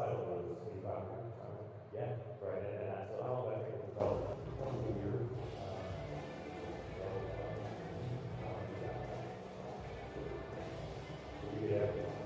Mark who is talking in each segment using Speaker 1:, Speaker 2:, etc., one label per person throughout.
Speaker 1: title was 2,500 times. Yeah, right, and that's a lot of that technical development. Probably a year. We did everything.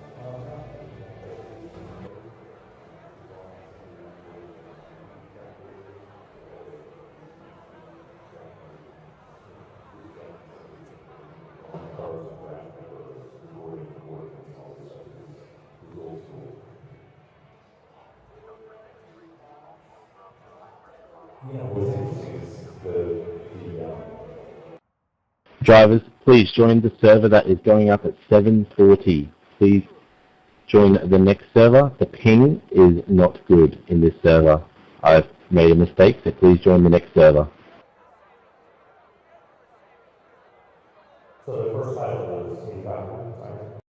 Speaker 1: Yeah, what's interesting is
Speaker 2: Drivers, please join the server that is going up at 7:40. Please join the next server. The ping is not good in this server. I've made a mistake, so please join the next server.
Speaker 1: so the first title was 2,500 times.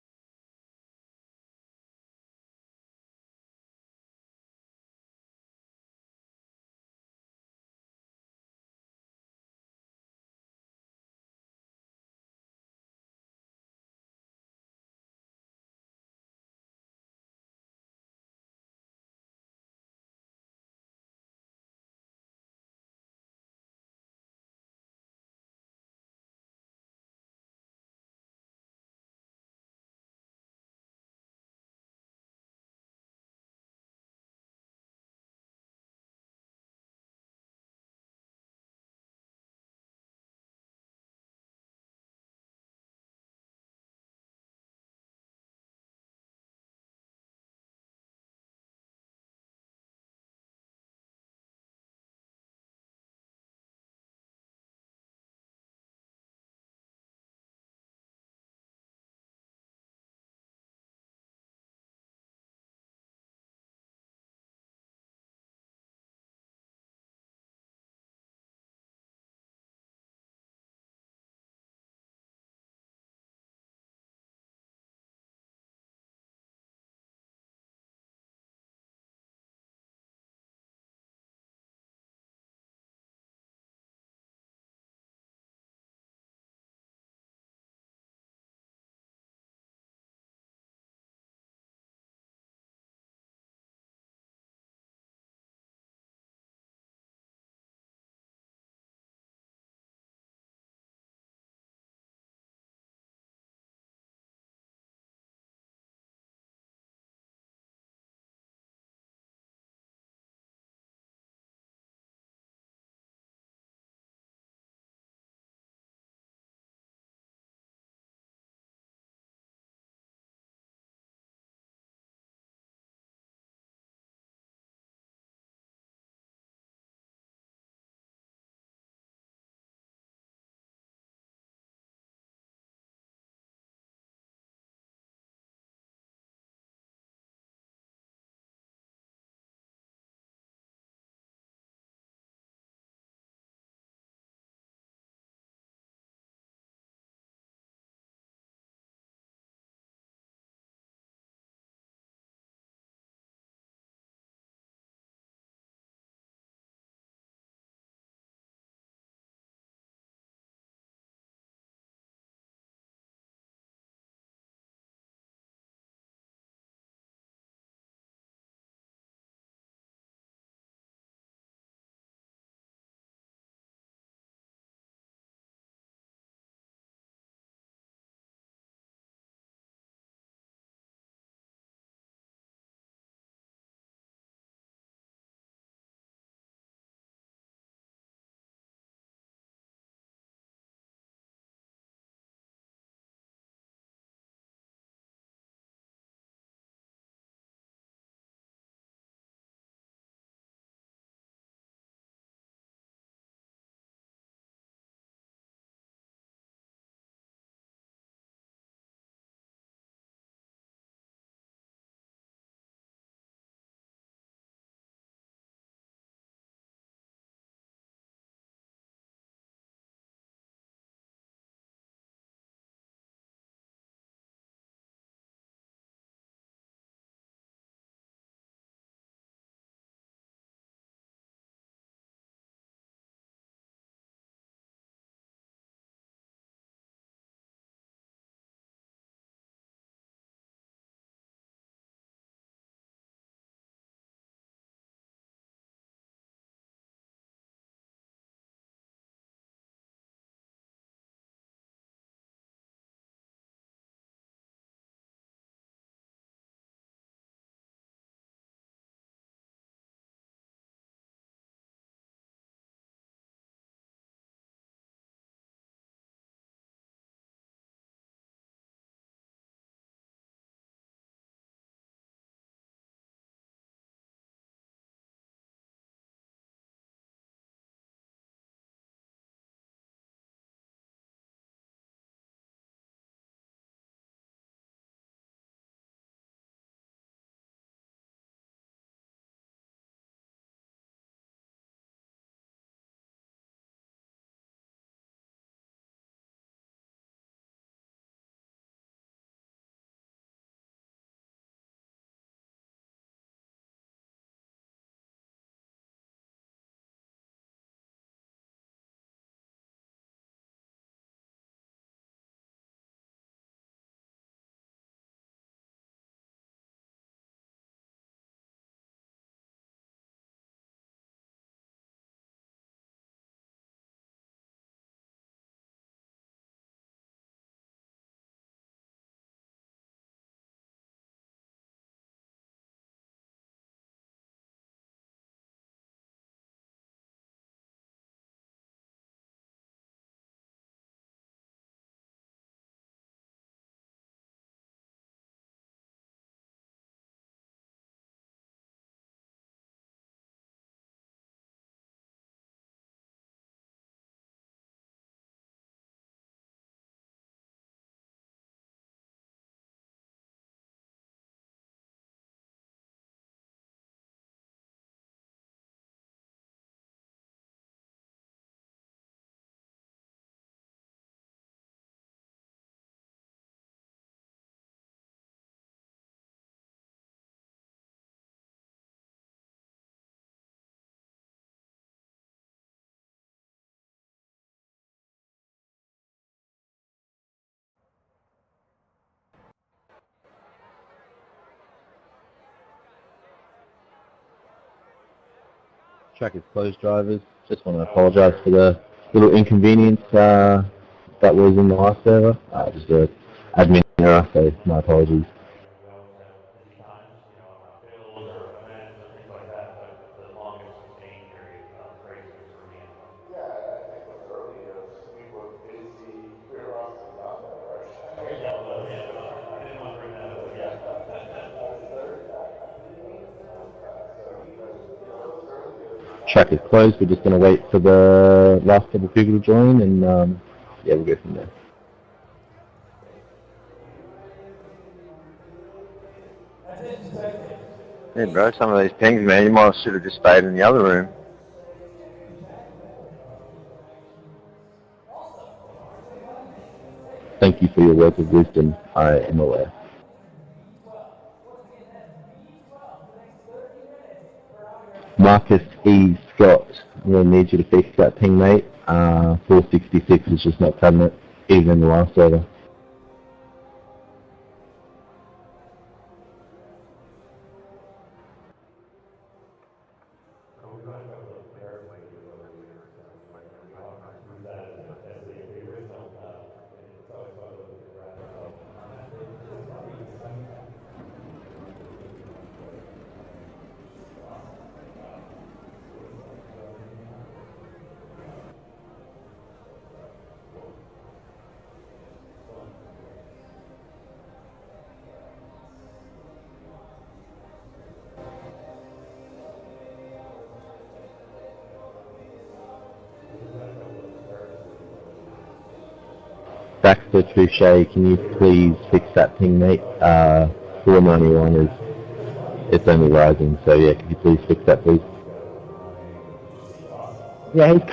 Speaker 2: Track is closed, drivers. Just want to apologise for the little inconvenience that was in the last server. Just an admin error, so my apologies.
Speaker 1: Yeah, I think what's early is we were busy. We were also not that right. Yeah, well, yeah, no, I didn't want to bring that up. Yeah.
Speaker 2: Track is closed. We're just going to wait for the last couple of people to join, and yeah, we'll go from there.
Speaker 3: Yeah, bro, some of these pings, man, you might should have just stayed in the other room.
Speaker 2: Thank you for your words of wisdom. I am aware. Marcus E. Scott, I'm going to need you to fix that ping, mate. 466 is just not cutting it, even in the last server. Baxter Touche, can you please fix that ping, mate? 491 is, it's only rising, so yeah, can you please fix that, please?
Speaker 4: Yeah, he's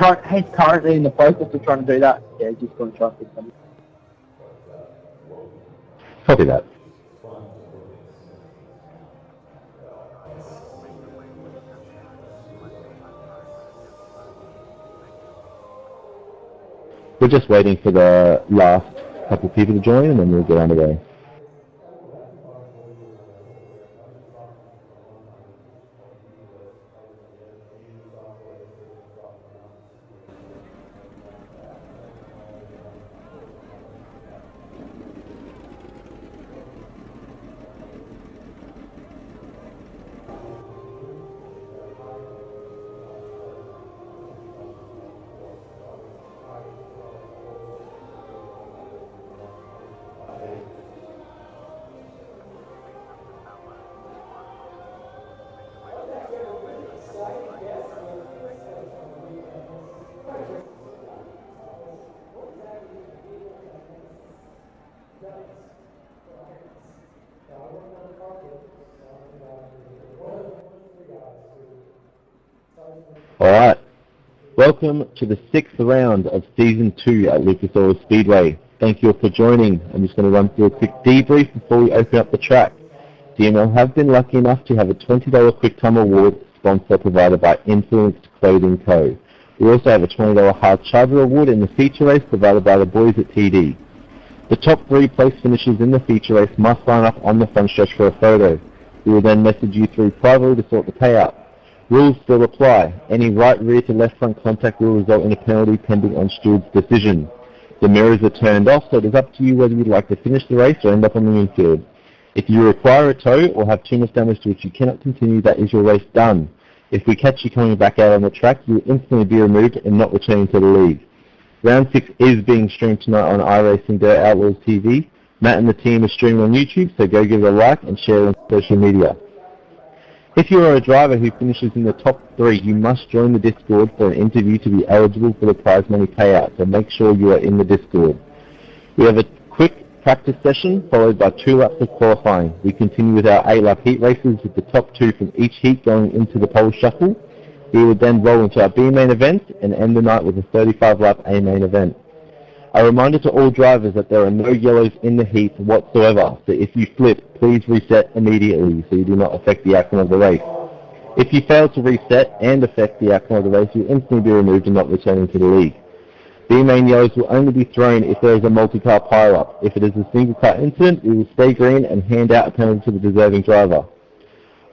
Speaker 4: currently in the process of trying to do that. Yeah, he's just going to try to fix something.
Speaker 2: Copy that. We're just waiting for the last couple of people to join, and then we'll get underway. Alright, welcome to the 6th round of Season 2 at Lucas Oil Speedway. Thank you all for joining. I'm just going to run through a quick debrief before we open up the track. DML have been lucky enough to have a $20 Quick Time Award sponsor provided by Influenced Clothing Co. We also have a $20 Hard Charger Award in the feature race provided by the boys at TD. The top 3 place finishers in the feature race must line up on the front stretch for a photo. We will then message you through privately to sort the payout. Rules still apply. Any right rear to left front contact will result in a penalty pending on steward's decision. The mirrors are turned off, so it is up to you whether you'd like to finish the race or end up on the infield. If you require a tow or have too much damage to which you cannot continue, that is your race done. If we catch you coming back out on the track, you will instantly be removed and not returning to the league. Round 6 is being streamed tonight on iRacing Dirt Outlaws TV. Matt and the team are streaming on YouTube, so go give it a like and share it on social media. If you are a driver who finishes in the top 3, you must join the Discord for an interview to be eligible for the prize money payout, so make sure you are in the Discord. We have a quick practice session followed by 2 laps of qualifying. We continue with our 8-lap heat races with the top 2 from each heat going into the pole shuffle. We will then roll into our B main event and end the night with a 35-lap A main event. A reminder to all drivers that there are no yellows in the heat whatsoever, so if you flip, please reset immediately so you do not affect the outcome of the race. If you fail to reset and affect the outcome of the race, you will instantly be removed and not returning to the league. B-main yellows will only be thrown if there is a multi-car pile-up. If it is a single-car incident, we will stay green and hand out a penalty to the deserving driver.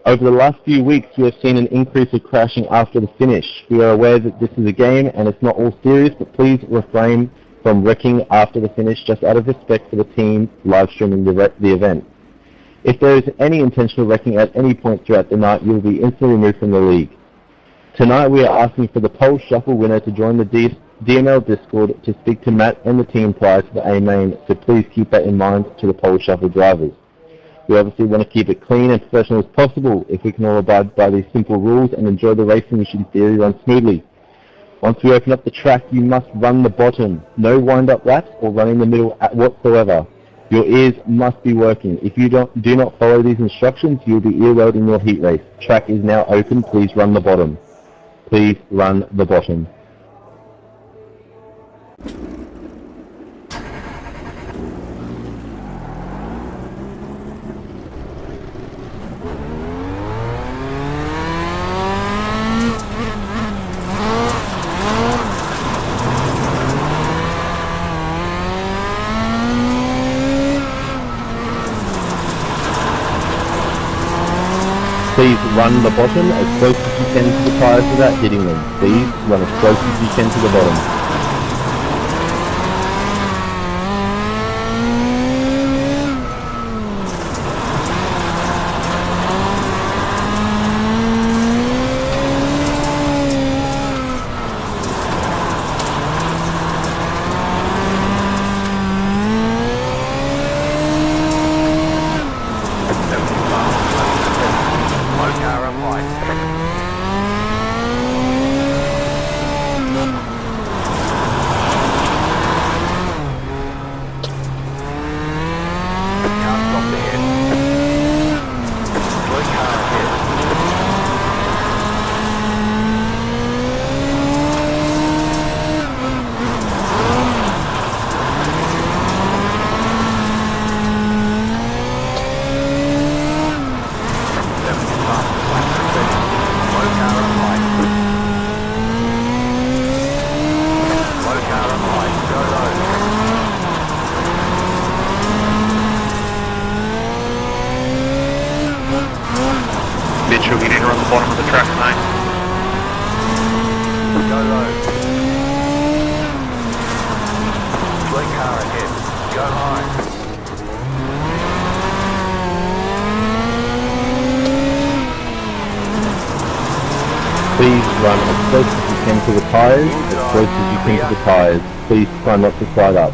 Speaker 2: Over the last few weeks, we have seen an increase of crashing after the finish. We are aware that this is a game and it's not all serious, but please refrain from wrecking after the finish just out of respect for the team live streaming the event. If there is any intentional wrecking at any point throughout the night, you will be instantly removed from the league. Tonight we are asking for the pole shuffle winner to join the DML Discord to speak to Matt and the team prior to the A main, so please keep that in mind to the pole shuffle drivers. We obviously want to keep it clean and professional as possible. If we can all abide by these simple rules and enjoy the racing, we should in theory run smoothly. Once we open up the track, you must run the bottom. No wind-up laps or running the middle whatsoever. Your ears must be working. If you do not follow these instructions, you will be earwelled in your heat race. Track is now open. Please run the bottom. Please run the bottom. Please run the bottom as close as you can to the tyres without hitting them. Please run as close as you can to the bottom.
Speaker 3: Mitchell, you need to run the bottom of the track, mate. Go low. Slow car ahead. Go high.
Speaker 2: Please run as close as you can to the tyres, as close as you can to the tyres. Please try not to slide up.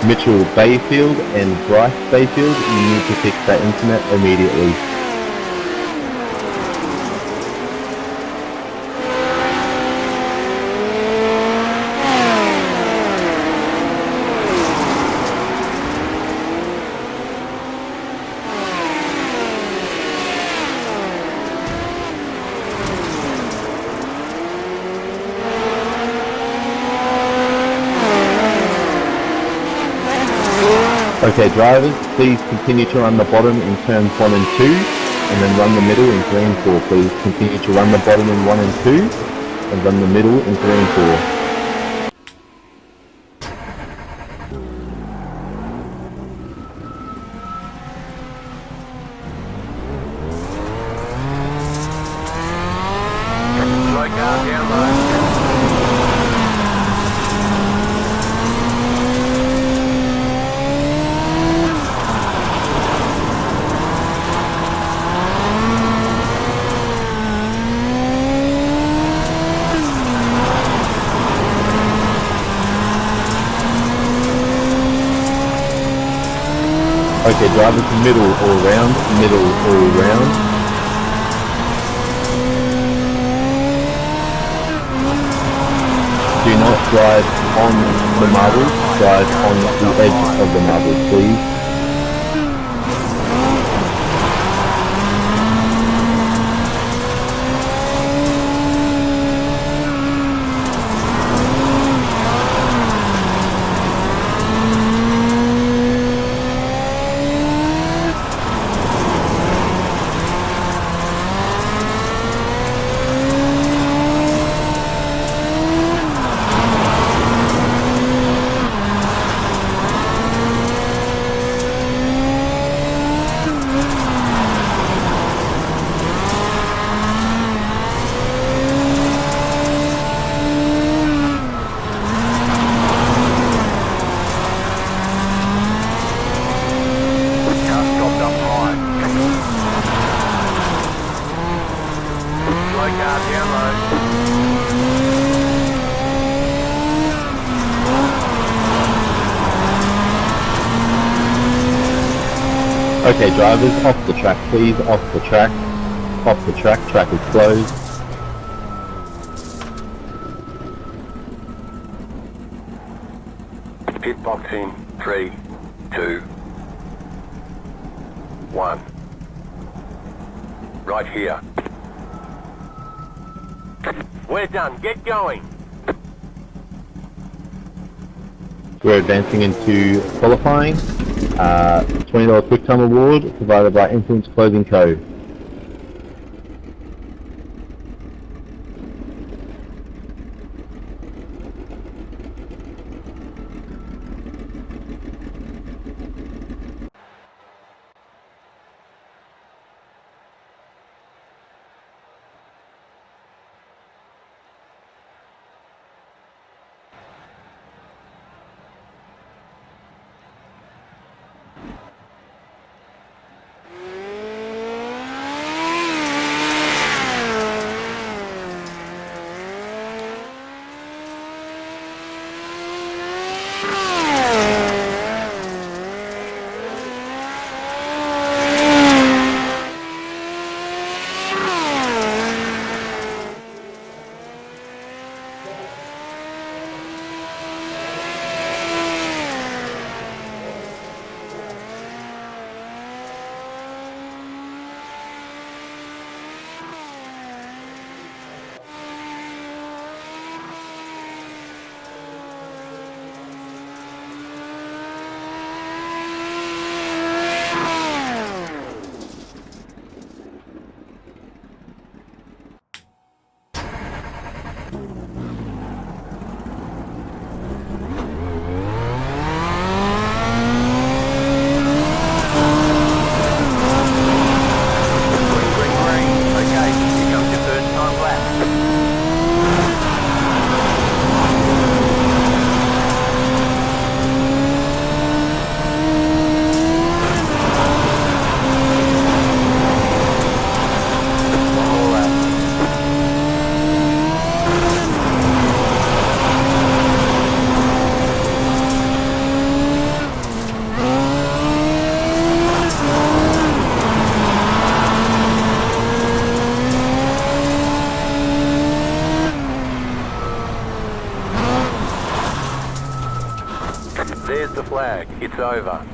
Speaker 2: Mitchell Bayfield and Bryce Bayfield, you need to fix that internet immediately. Okay, drivers, please continue to run the bottom in turns 1 and 2, and then run the middle in 3 and 4. Please continue to run the bottom in 1 and 2, and run the middle in 3 and 4.
Speaker 3: Slow car down low.
Speaker 2: Okay, drivers, middle all round, middle all round. Do not drive on the marbles, drive on the edge of the marbles, please. Okay, drivers, off the track, please, off the track. Off the track, track is closed.
Speaker 5: Pit box in 3, 2, 1. Right here. We're done. Get going.
Speaker 2: We're advancing into qualifying. $20 quick time award provided by Influence Clothing Co.
Speaker 5: There's the flag. It's over.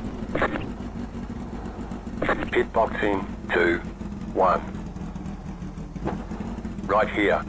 Speaker 5: Pit box in 2, 1. Right here.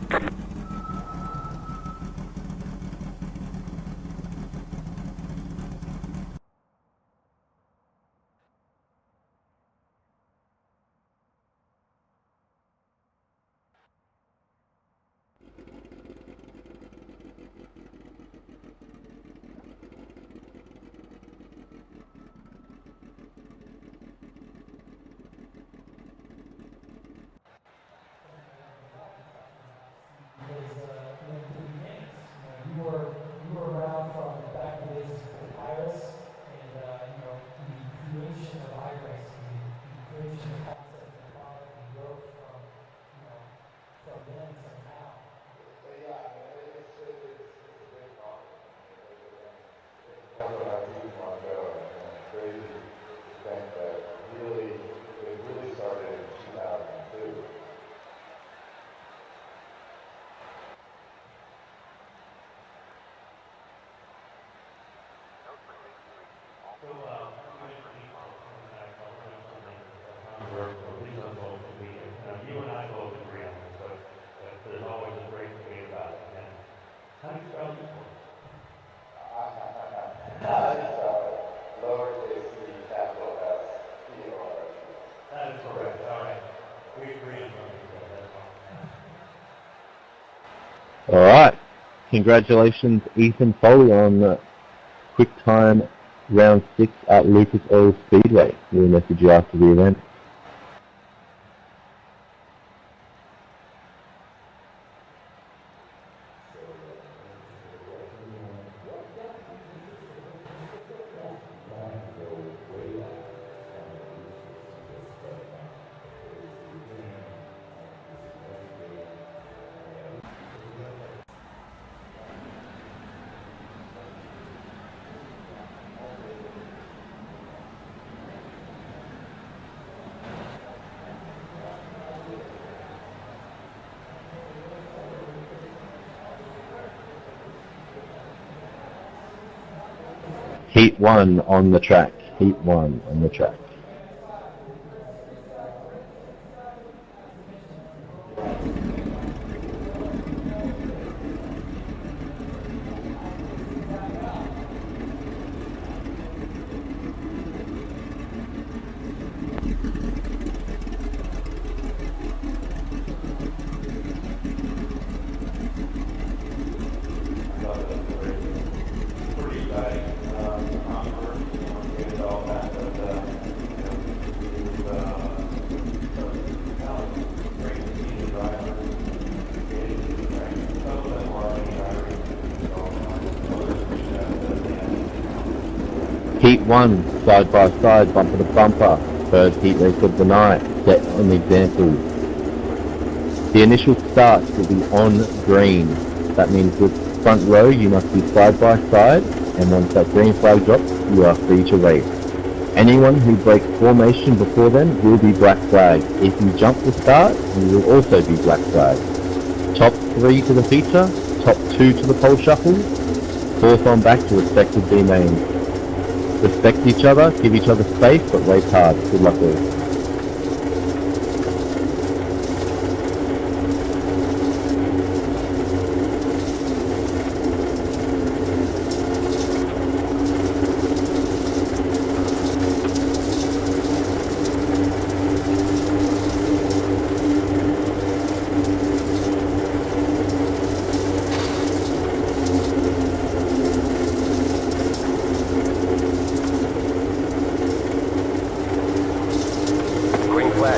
Speaker 2: Alright, congratulations Ethan Foley on quick time round 6 at Lucas Oil Speedway. We'll message you after the event. Heat 1 on the track. Heat 1 on the track. Heat 1, side by side, bumper to bumper. First heat race of the night, set an example. The initial starts will be on green. That means with front row you must be side by side, and once that green flag drops, you are free to race. Anyone who breaks formation before then will be black flagged. If you jump the start, you will also be black flagged. Top 3 to the feature, top 2 to the pole shuffle, 4th on back to respective B mains. Respect each other, give each other space, but race hard. Good luck all.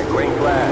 Speaker 5: Green flag.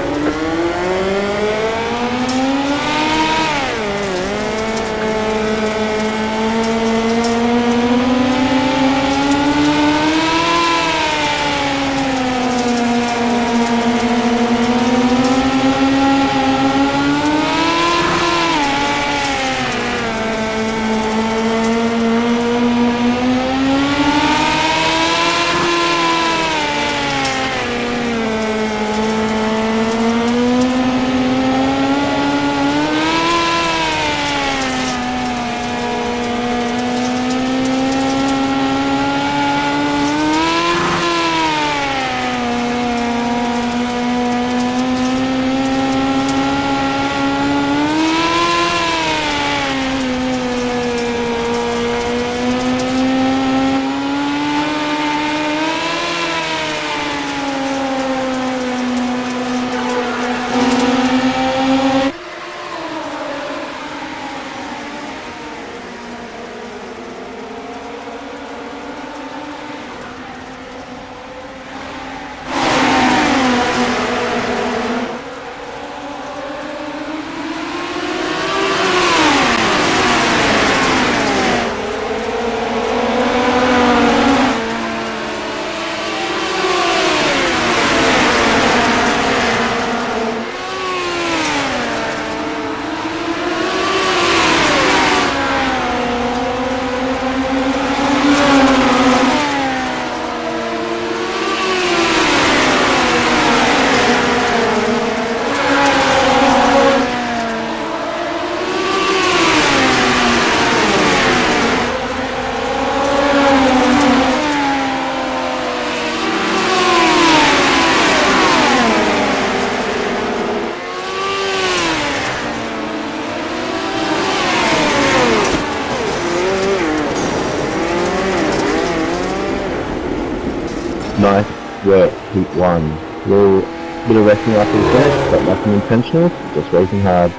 Speaker 2: Nice work, Heat 1. Little bit of racing after the finish, but nothing intentional, just racing hard.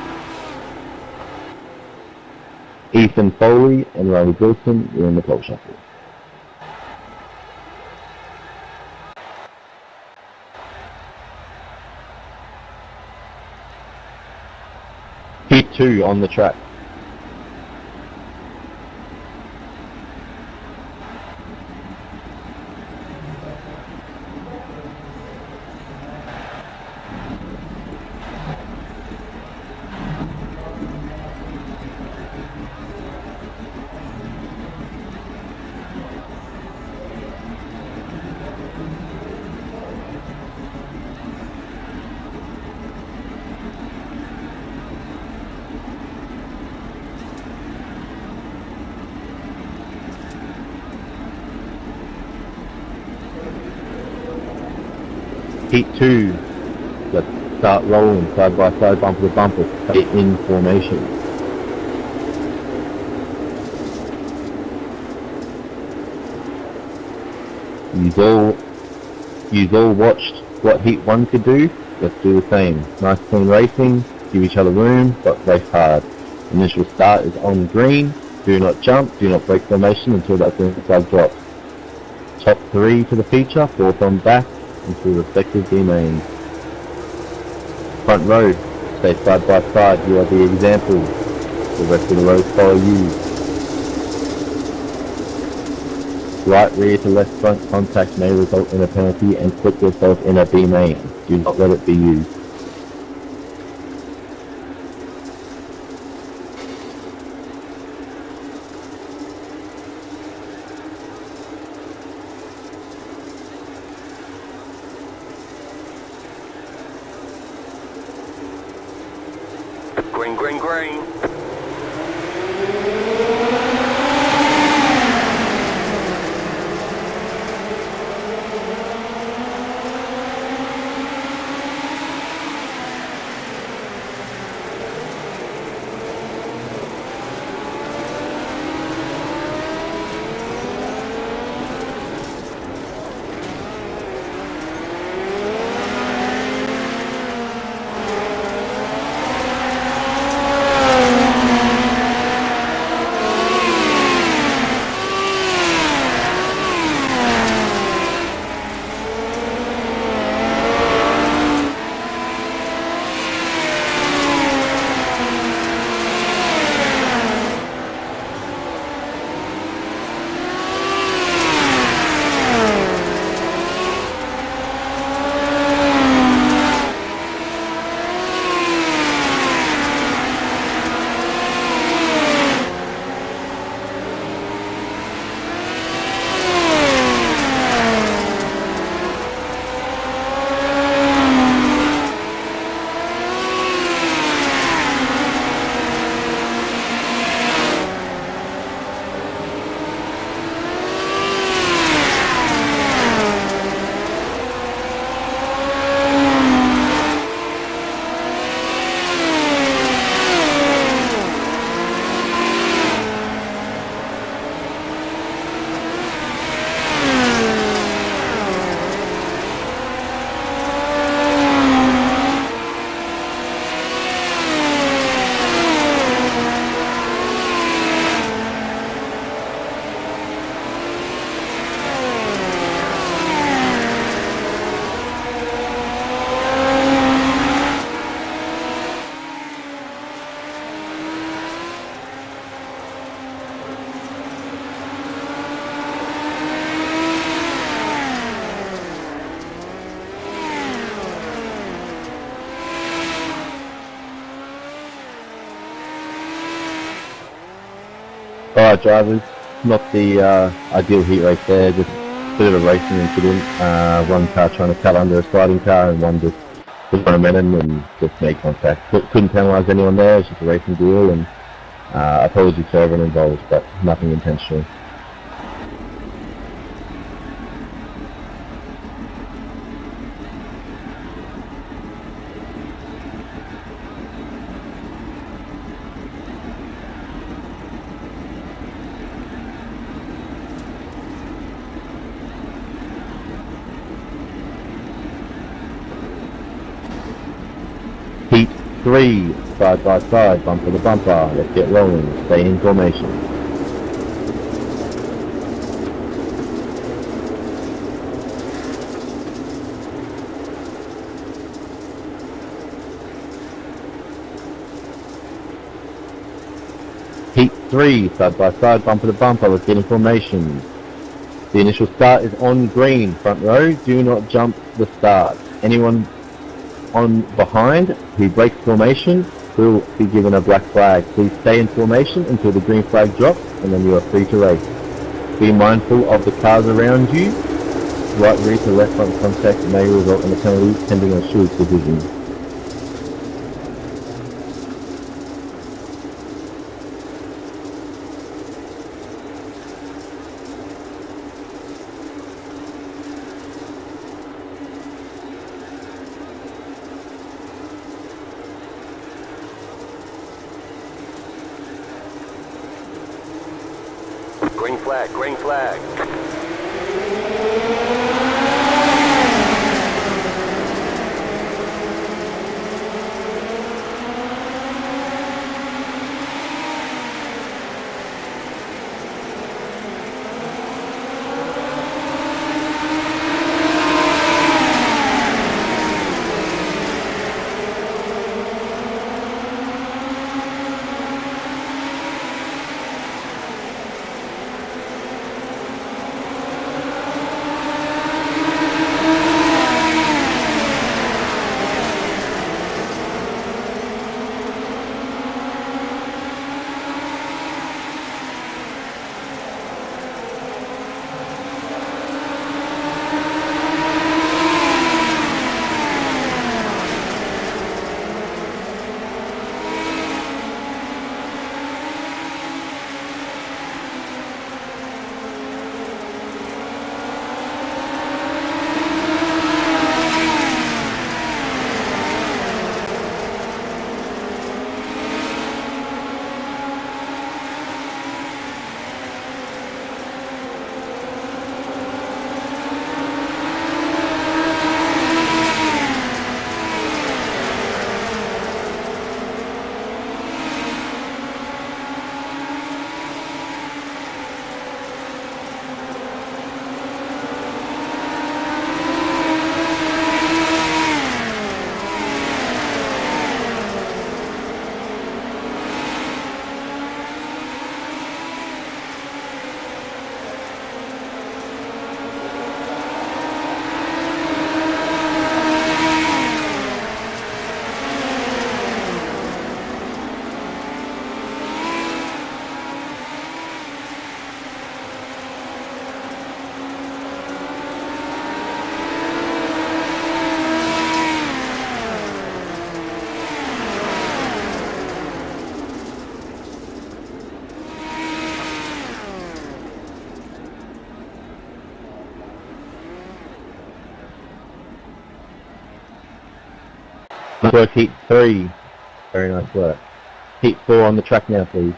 Speaker 2: Ethan Foley and Riley Wilson, you're in the pole shuffle. Heat 2 on the track. Heat 2, let's start rolling side by side, bumper to bumper, stay in formation. You've all watched what Heat 1 could do, let's do the same. Nice clean racing, give each other room, but race hard. Initial start is on green, do not jump, do not break formation until that green flag drops. Top 3 to the feature, 4th on back, into respective B mains. Front row, stay side by side, you are the example. The rest of the rows follow you. Right rear to left front contact may result in a penalty and put yourself in a B main. Do not let it be used.
Speaker 5: Green, green, green.
Speaker 2: Alright drivers, not the ideal heat race there, just a bit of a racing incident. One car trying to cut under a sliding car and one just took momentum and just made contact. Couldn't penalise anyone there, it's just a racing deal, and apologies to everyone involved, but nothing intentional. Heat 3, side by side, bumper to bumper. Let's get rolling. Stay in formation. Heat 3, side by side, bumper to bumper. Let's get in formation. The initial start is on green. Front row, do not jump the start. Anyone on behind who breaks formation will be given a black flag. Please stay in formation until the green flag drops, and then you are free to race. Be mindful of the cars around you. Right rear to left front contact may result in a penalty pending on Schultz's decision.
Speaker 5: Green flag, green flag.
Speaker 2: Nice work, Heat 3. Very nice work. Heat 4 on the track now, please.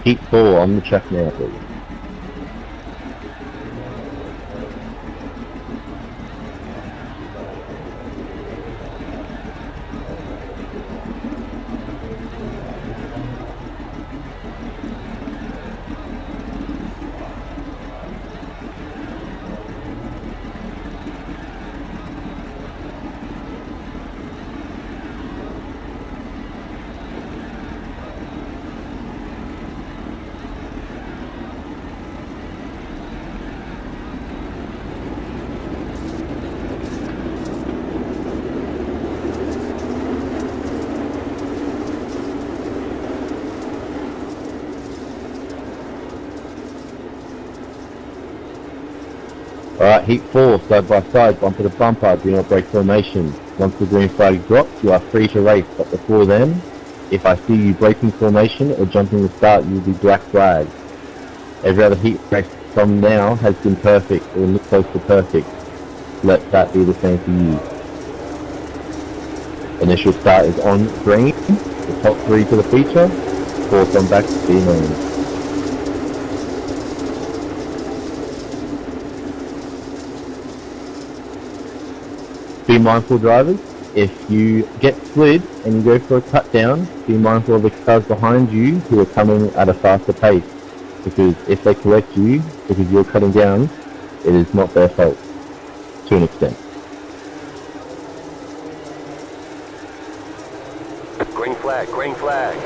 Speaker 2: Heat 4 on the track now, please. Alright, Heat 4, side by side, bumper to bumper, do not break formation. Once the green flag drops, you are free to race, but before then, if I see you breaking formation or jumping the start, you will be black flagged. Every other heat race from now has been perfect, or look close to perfect. Let that be the same for you. Initial start is on green. The top 3 to the feature. Fourth on back to B-main. Be mindful, drivers. If you get slid and you go for a cut down, be mindful of the cars behind you who are coming at a faster pace. Because if they correct you because you're cutting down, it is not their fault to an extent.
Speaker 5: Green flag, green flag.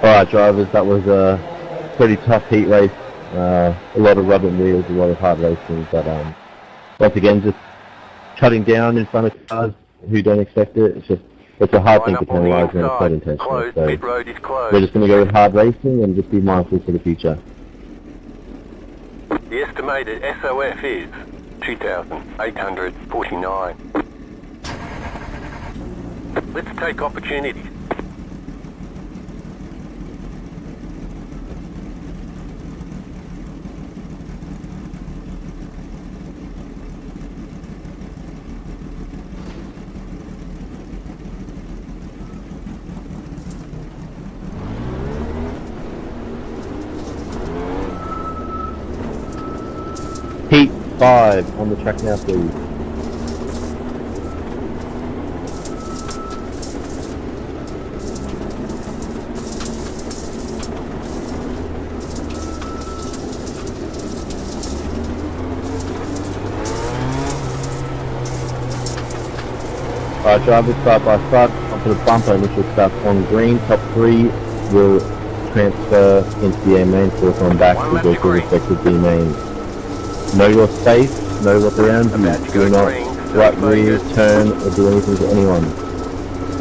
Speaker 2: Alright drivers, that was a pretty tough heat race. A lot of rubbing wheels, a lot of hard racing, but once again just cutting down in front of cars who don't expect it. It's a hard thing to penalise when it's not intentional. So
Speaker 5: Pit road is closed.
Speaker 2: we're just going to go with hard racing and just be mindful for the future.
Speaker 5: The estimated SOF is 2,849. Let's take opportunities.
Speaker 2: Heat 5 on the track now, please. Alright, drivers side by side, onto the bumper, initial stuff on green, top 3 will transfer into the A main, fourth on back to go to respective B main. Know your space, know what's around you, do not right rear, turn or do anything to anyone.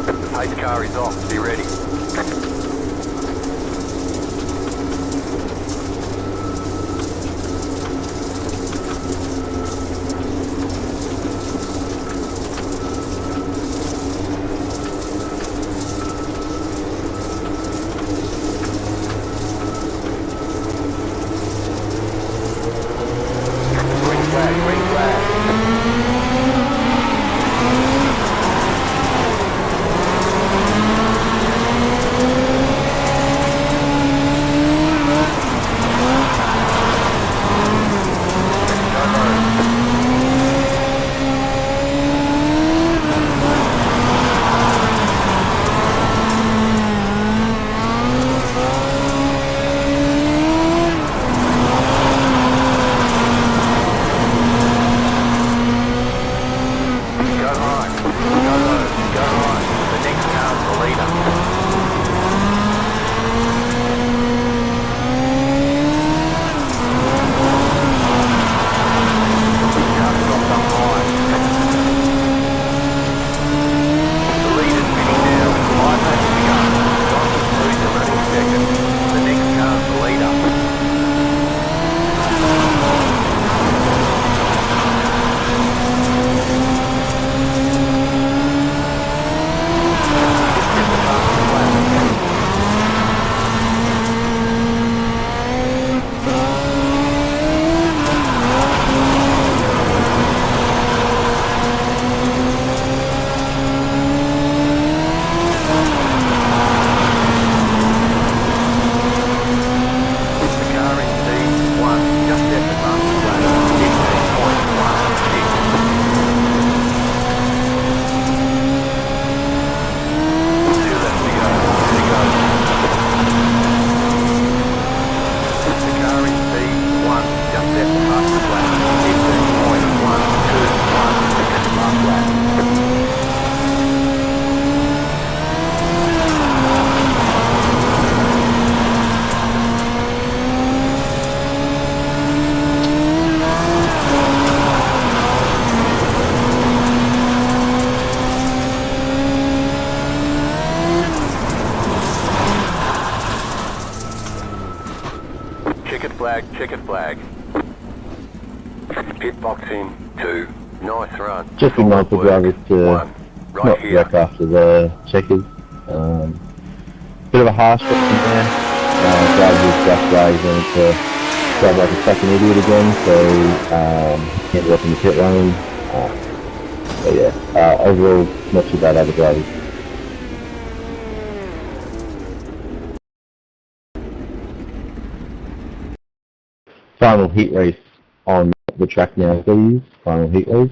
Speaker 5: The pace car is off, be ready. flag, checkered flag. Pit box in 2. Nice run.
Speaker 2: Just be mindful, drivers, to
Speaker 5: 1. Right
Speaker 2: not
Speaker 5: here.
Speaker 2: wreck after the checkers. Bit of a harsh one there. Drivers with flash flags going to drive like a fucking idiot again, so ended up in the pit lane. But yeah, overall, not too bad other drivers. Final heat race on the track now, please. Final heat race.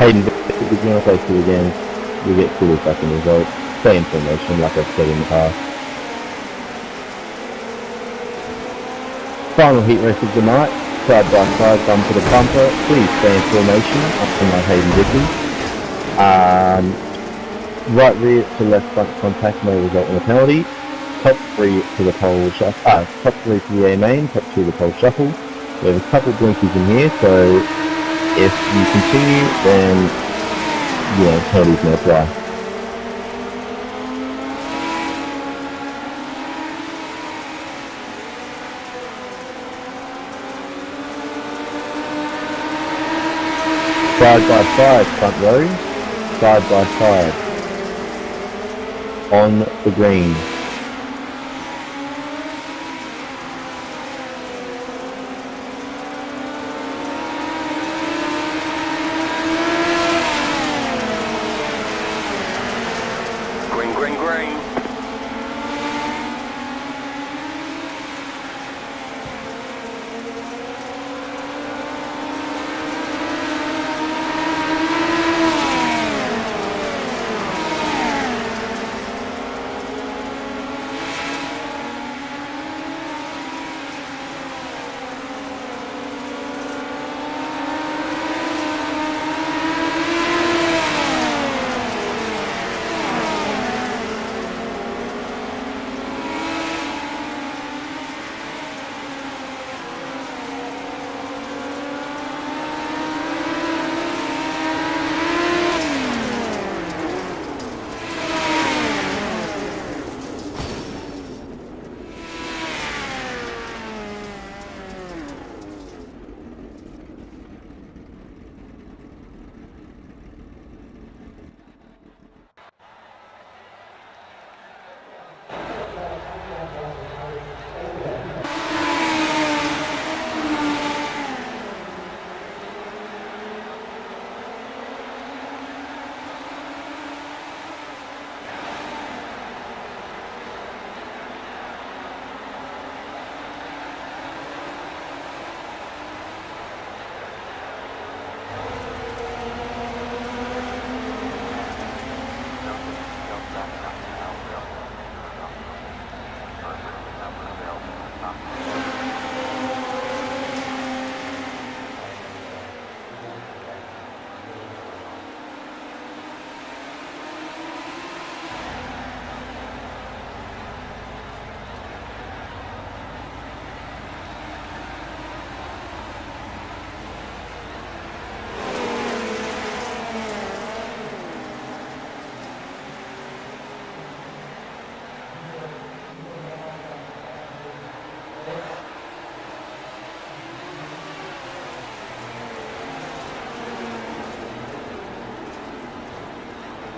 Speaker 2: Hayden, if you're going to play two again, you get two fucking results. Same formation, like I've said in the past. Final heat race of the night. Side by side, bumper to bumper. Please stay in formation up to my Hayden Dickey. Right rear to left front contact may result in a penalty. Top three to the pole shuffle. Top three to the A main, top two to the pole shuffle. We have a couple blinkies in here, so if you continue, then, you know, penalties may apply. Side by side, front row. Side by side. On the green.
Speaker 5: Green.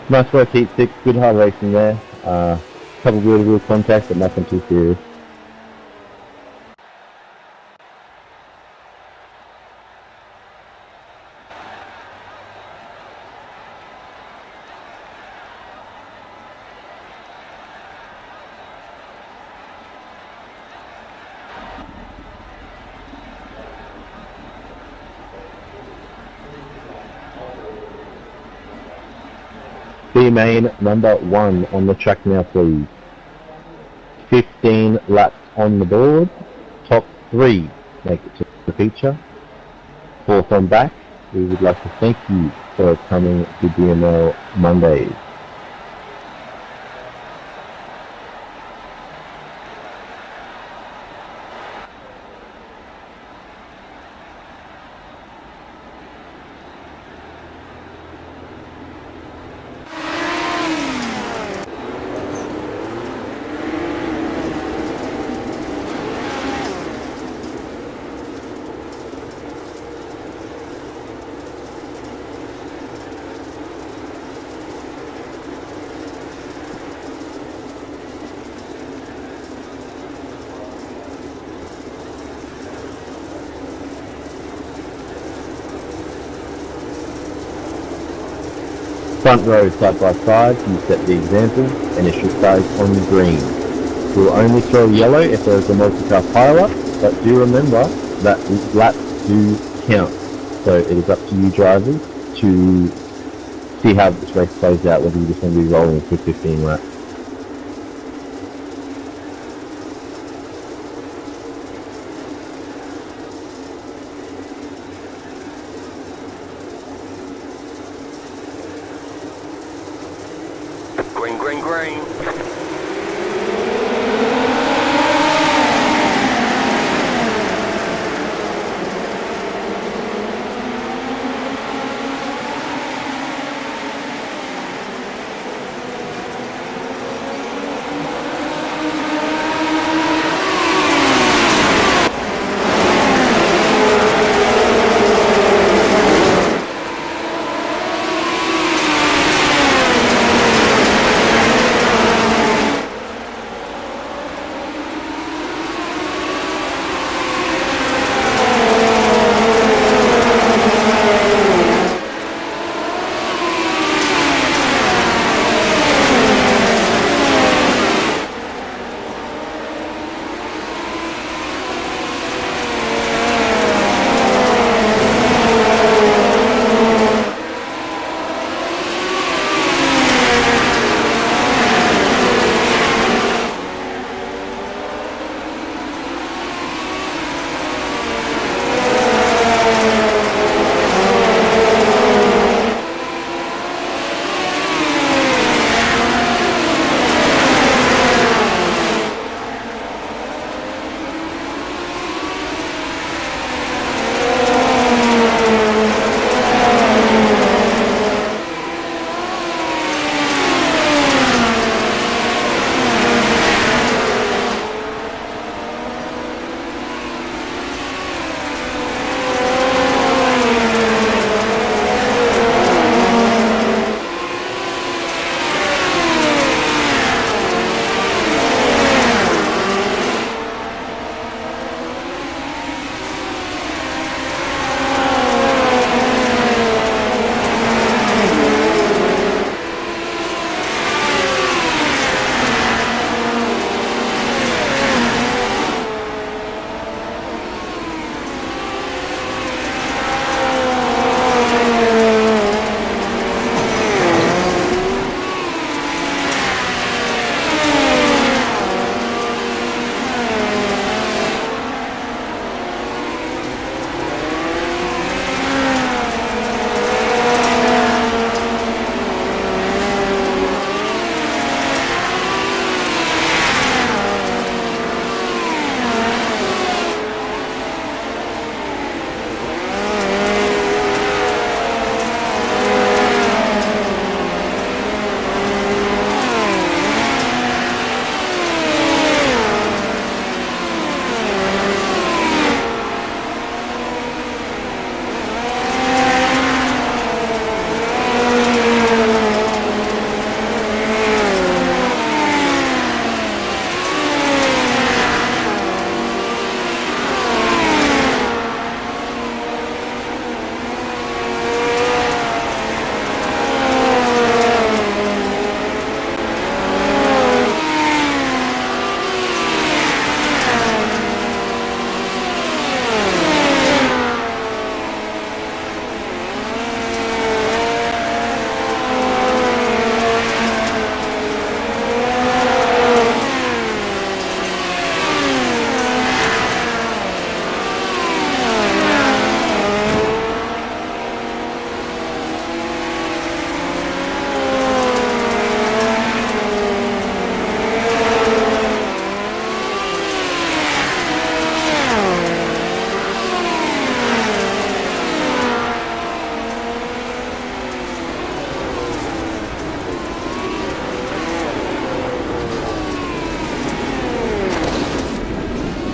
Speaker 2: Nice work, heat 6. Good hard racing there. Couple of wheel contact, but nothing too serious. B main number 1 on the track now, please. 15 laps on the board. Top 3 make it to the feature. 4th on back, we would like to thank you for coming to DML Mondays. Front row side by side, you set the example, and it should start on green. We will only throw yellow if there is a multi-car pile-up, but do remember that laps do count. So it is up to you drivers to see how this race plays out, whether you're just going to be rolling for 15 laps.
Speaker 5: Green, green, green.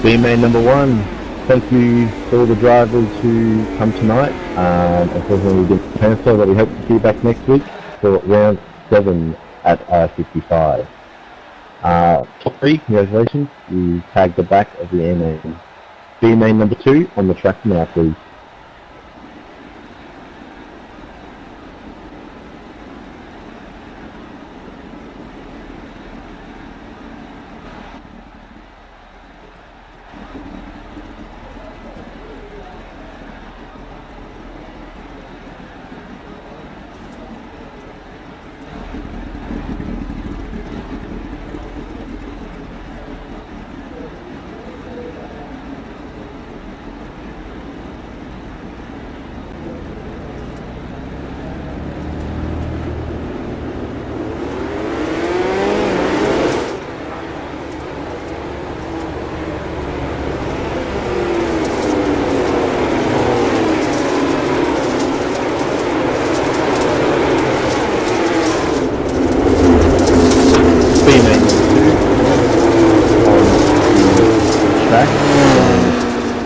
Speaker 2: B-Main number 1, thank you for all the drivers who come tonight. Unfortunately we didn't cancel, but we hope to see you back next week for round 7 at I-55. Top 3, congratulations, you tagged the back of the A-Main. B-Main number 2 on the track now, please.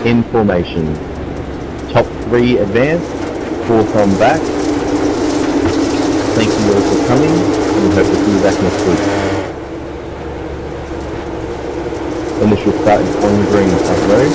Speaker 2: In formation. Top 3 advance, 4 from back. Thank you all for coming, and we hope to see you back next week. Initial start is on green front road.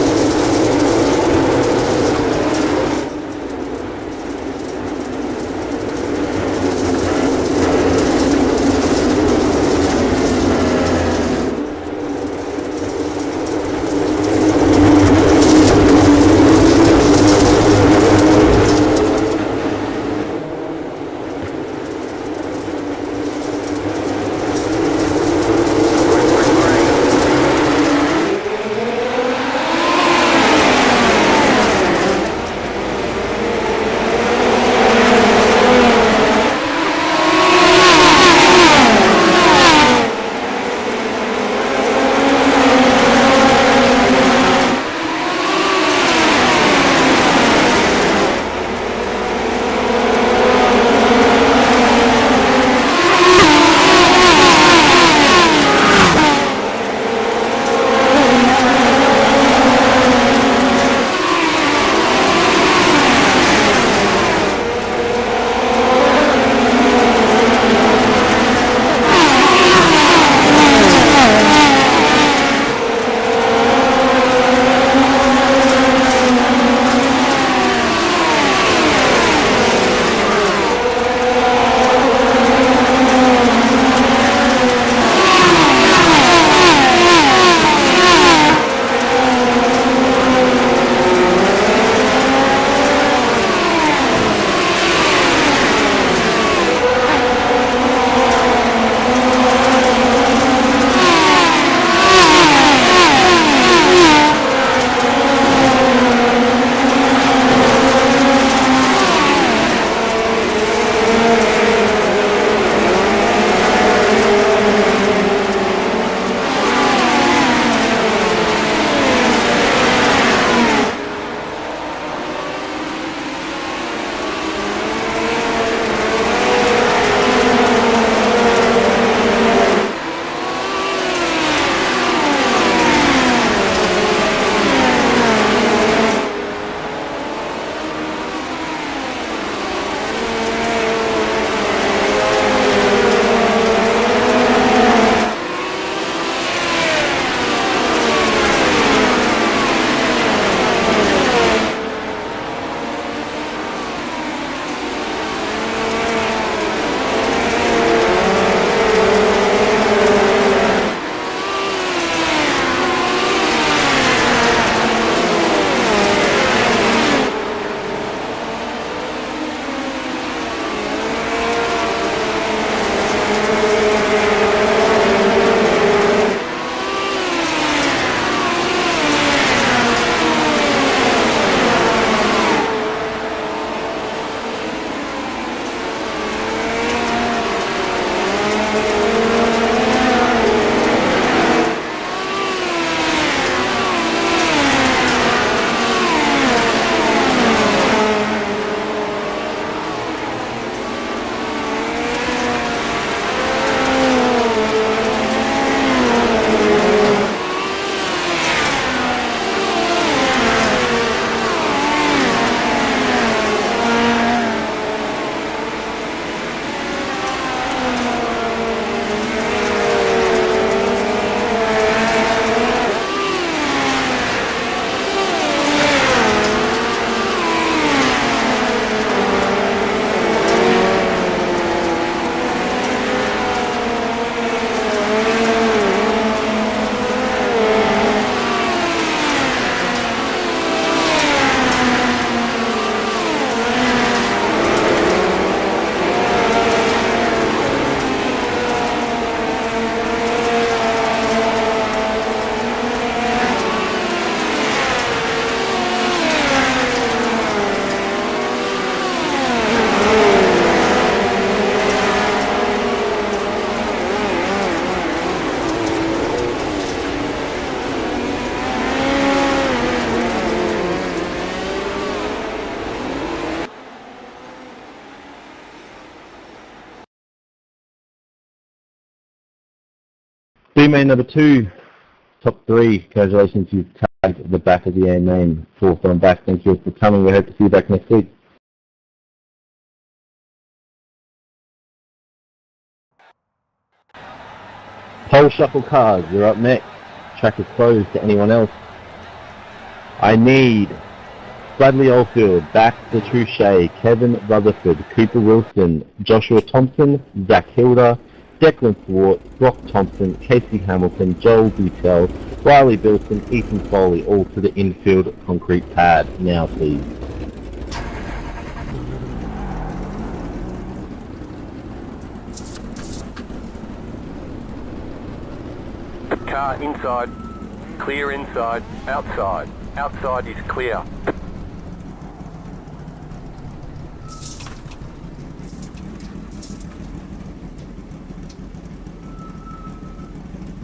Speaker 2: B-main number 2, top 3. Congratulations, you've tagged the back of the A main. 4th on back. Thank you for coming. We hope to see you back next week. Pole shuffle cars, you're up next. Track is closed to anyone else. I need Bradley Oldfield, Back the Trouche, Kevin Rutherford, Cooper Wilson, Joshua Thompson, Zach Hilda, Declan Swart, Brock Thompson, Casey Hamilton, Joel Butell, Riley Bilson, Ethan Foley, all to the infield concrete pad. Now please.
Speaker 5: Car inside. Clear inside. Outside. Outside is clear.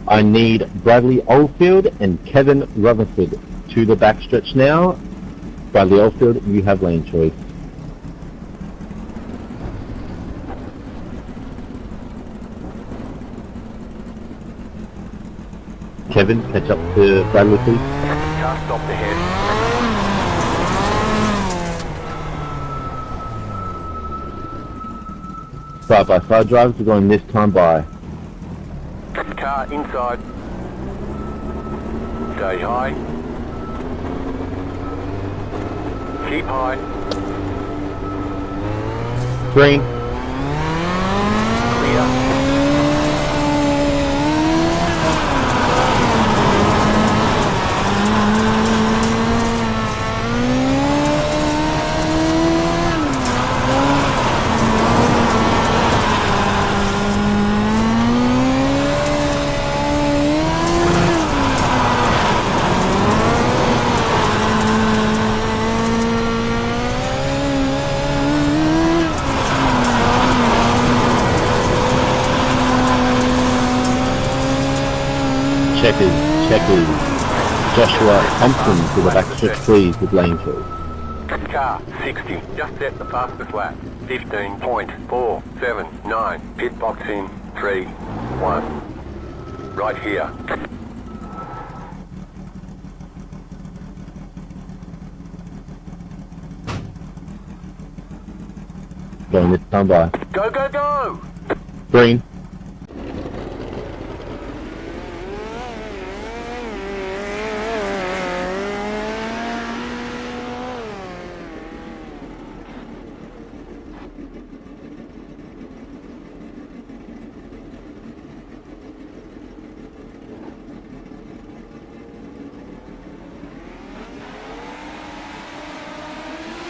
Speaker 2: I need Bradley Oldfield and Kevin Rutherford to the backstretch now. Bradley Oldfield, you have lane choice. Kevin, catch up to Bradley, please.
Speaker 5: Car stopped ahead.
Speaker 2: Side-by-side drivers are going this time by.
Speaker 5: Car inside. Stay high. Keep high.
Speaker 2: Green.
Speaker 5: Clear.
Speaker 2: Checkers. Joshua Thompson to the backstretch, please, with lane choice.
Speaker 5: Car 60, just set the fastest lap. 15.479. Pit box in 3, 1. Right here.
Speaker 2: Going this time by.
Speaker 5: Go, go, go!
Speaker 2: Green.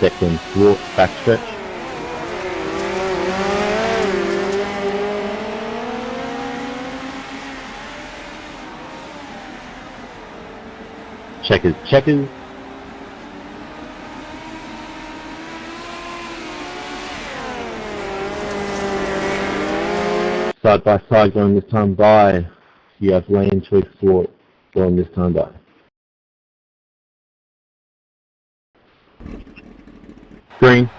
Speaker 2: Declan Swart, backstretch. Checkers. Side by side going this time by. You have lane choice Swart going this time by. Green.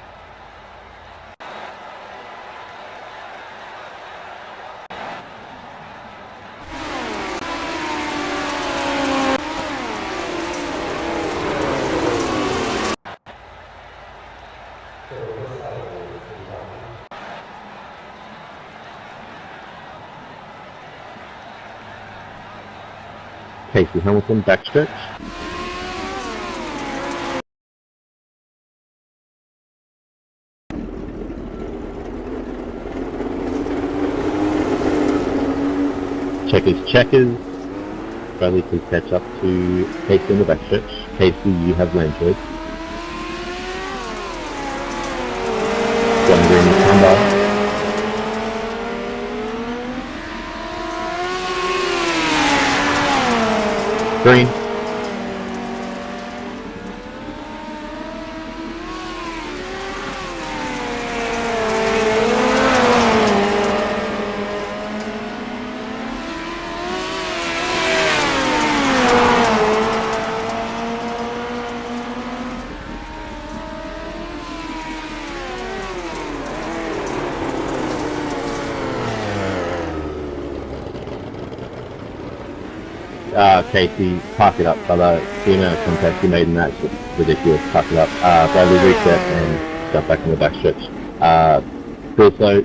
Speaker 2: Casey Hamilton, backstretch. Checkers. Bradley, please catch up to Casey in the backstretch. Casey, you have lane choice. Going green this time by. Green. Casey, park it up, brother. The amount of contact you made in that's just ridiculous. Park it up. Bradley, reset and jump back on the backstretch. Also,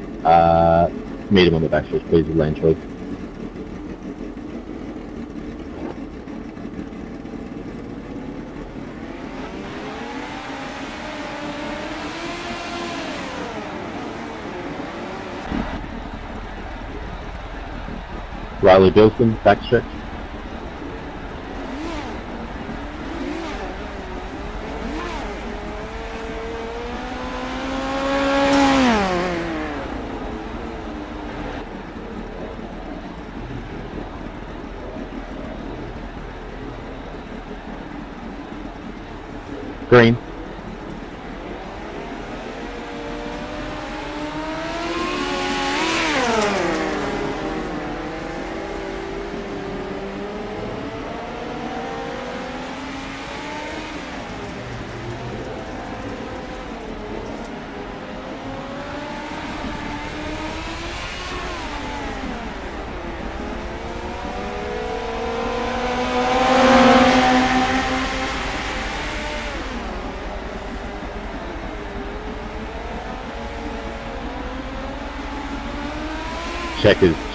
Speaker 2: meet him on the backstretch, please, with lane choice. Riley Bilson, backstretch. Green.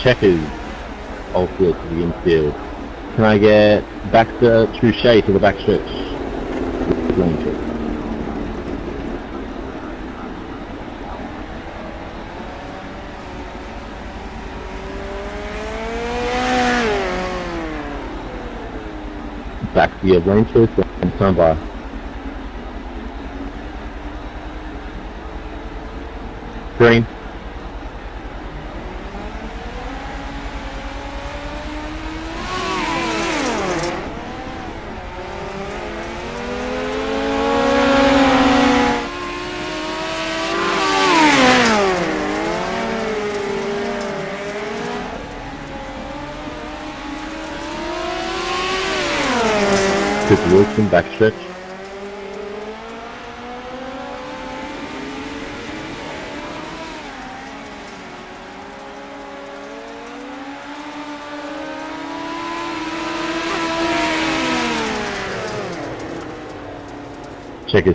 Speaker 2: Checkers, all field to the infield. Can I get Baxter Trouchet to the backstretch? Lane choice. Back to your lane choice and stand by. Green. Cooper Wilson, backstretch.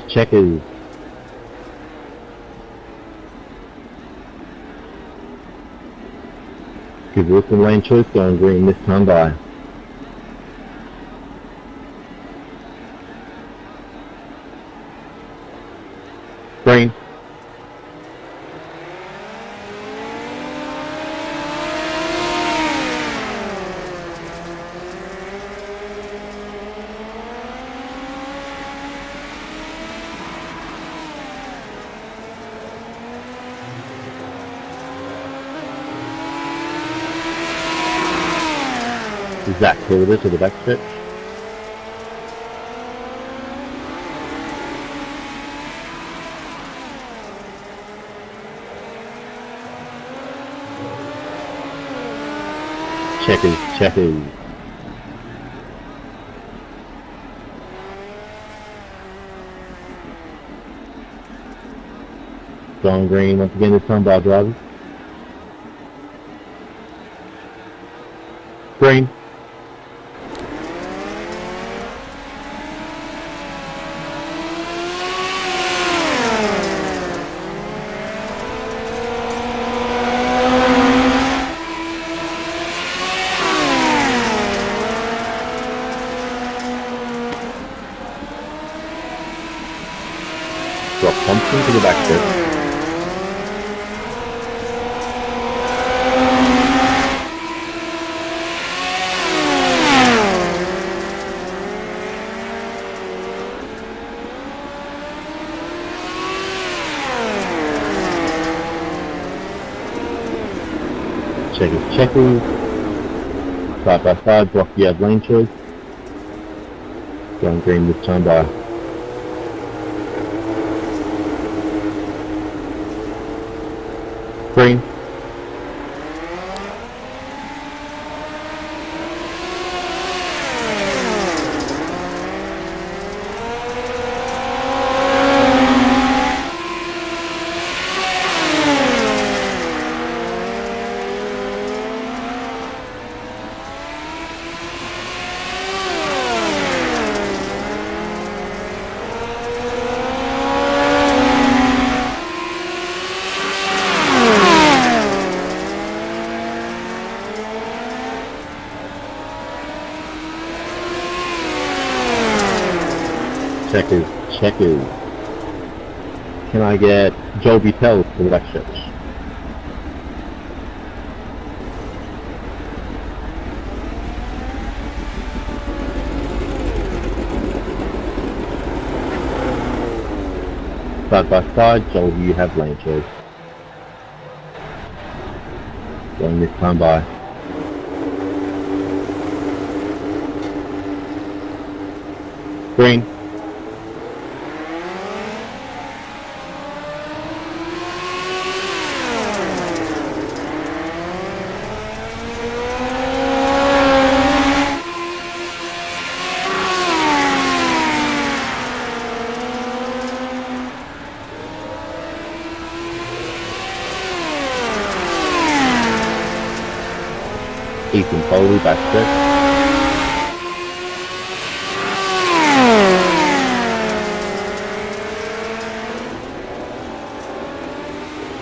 Speaker 2: Checkers. Cooper Wilson, lane choice, going green this time by. Green. Zach Hilder to the backstretch. Checkers. Going green once again this time by drivers. Green. Drop Thompson to the backstretch. Checkers. Side by side, block the lane choice. Going green this time by. Green. Checkers, checkers. Can I get Joel Butel to the back stretch? Side by side, Joel, you have lane choice. Going this time by. Green. Ethan Foley, back stretch.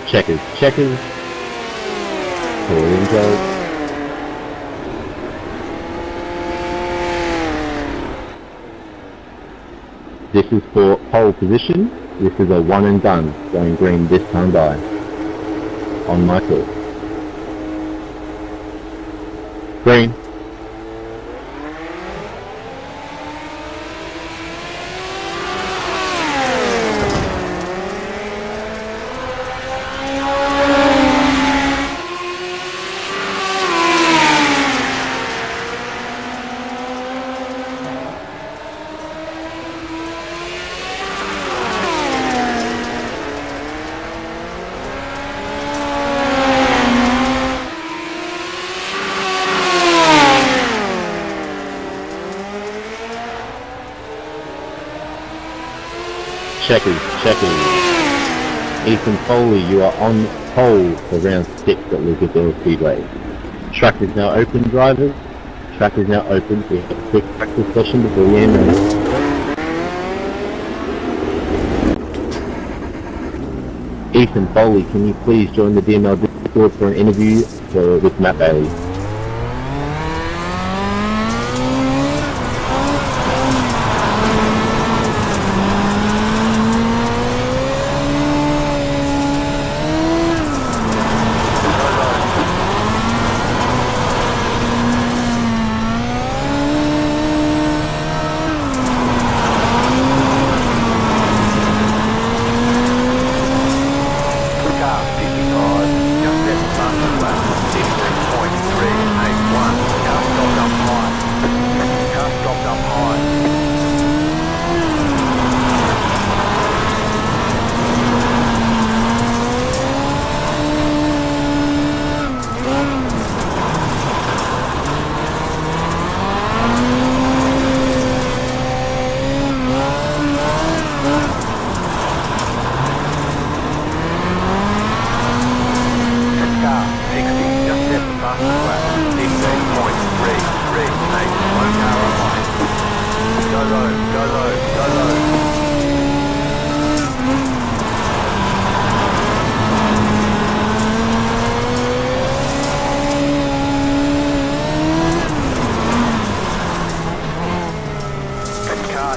Speaker 2: Checkers, checkers. Forward Joe. This is for pole position. This is a one and done, going green this time by. On Michael. Green. Checkers, checkers. Ethan Foley, you are on pole for round 6 at Lucasville Speedway. Track is now open, drivers. Track is now open. We have a quick practice session before the end race. Ethan Foley, can you please join the DML Discord for an interview with Matt Bailey?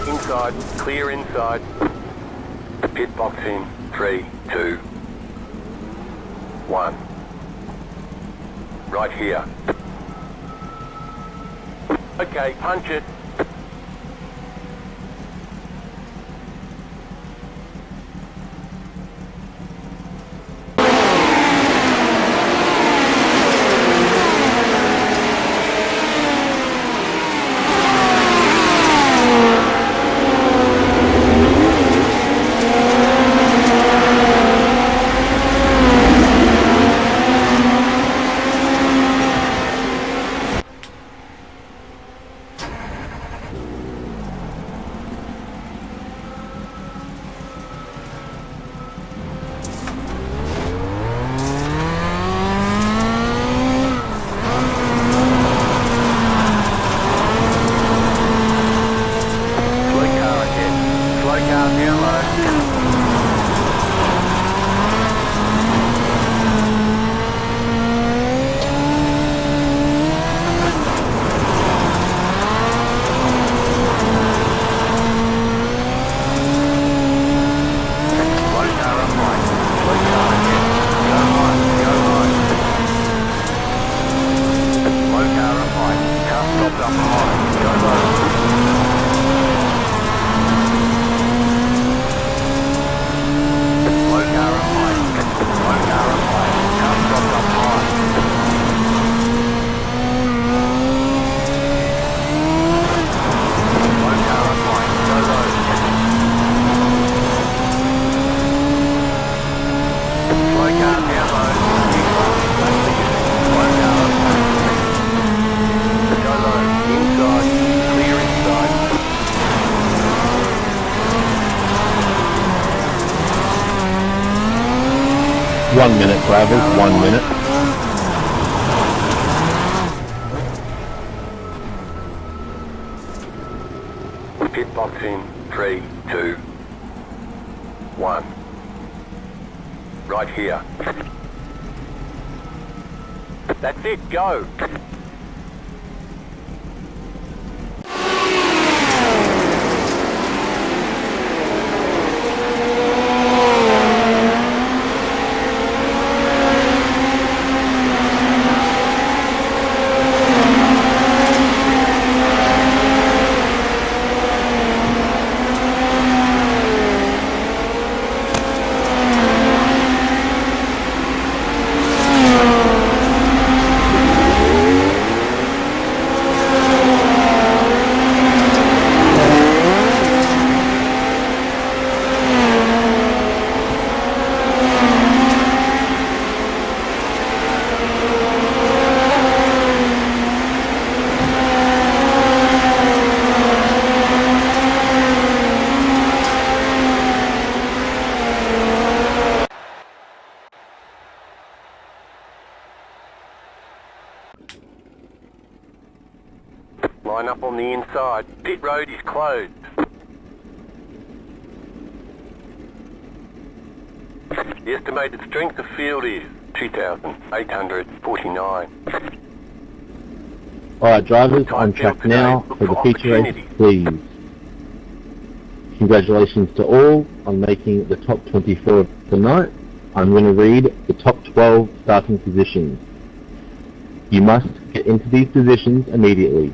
Speaker 5: Inside, clear inside. Pit box in 3, 2, 1. Right here. Okay, punch it.
Speaker 2: 1 minute, drivers, 1 minute.
Speaker 5: Pit box in 3, 2, 1. Right here. That's it, go! Line up on the inside. Pit road is closed. The estimated strength of field is 2,849.
Speaker 2: Alright, drivers, on track now for the feature race, please. Congratulations to all on making the top 24 of the night. I'm going to read the top 12 starting positions. You must get into these positions immediately.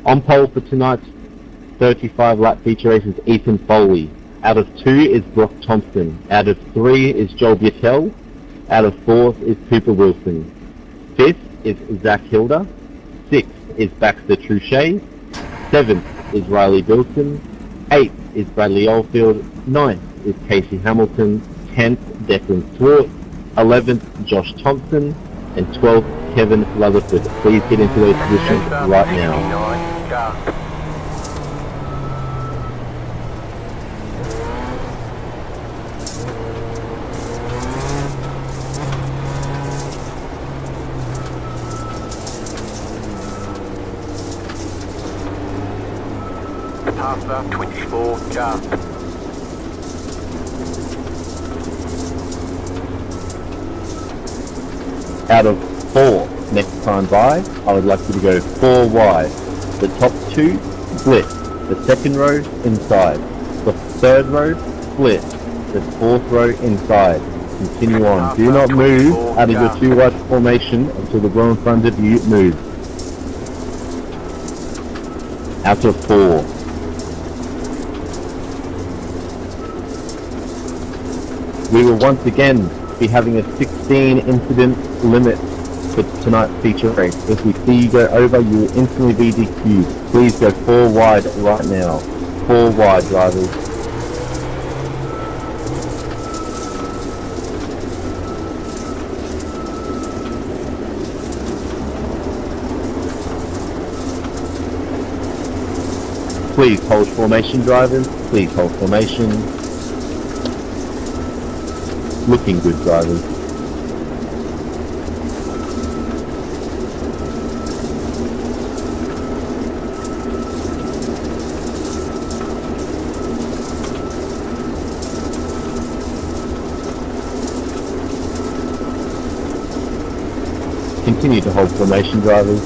Speaker 2: On pole for tonight's 35-lap feature race is Ethan Foley. Out of 2 is Brock Thompson. Out of 3 is Joel Buttel. Out of 4th is Cooper Wilson. 5th is Zach Hilda. 6th is Baxter Truchet. 7th is Riley Bilson. 8th is Bradley Oldfield. 9th is Casey Hamilton. 10th, Declan Swart. 11th, Josh Thompson. And 12th, Kevin Rutherford. Please get into those positions right now.
Speaker 5: Pasta 24 car.
Speaker 2: Out of 4 next time by, I would like you to go 4 wide. The top 2 split. The second row inside. The third row split. The 4th row inside. Continue on. Do not move out of your 2 wide formation until the row in front of you moves. Out of 4. We will once again be having a 16 incident limit for tonight's feature race. If we see you go over, you will instantly be DQ'd. Please go 4 wide right now. 4 wide, drivers. Please hold formation, drivers. Please hold formation. Looking good, drivers. Continue to hold formation, drivers.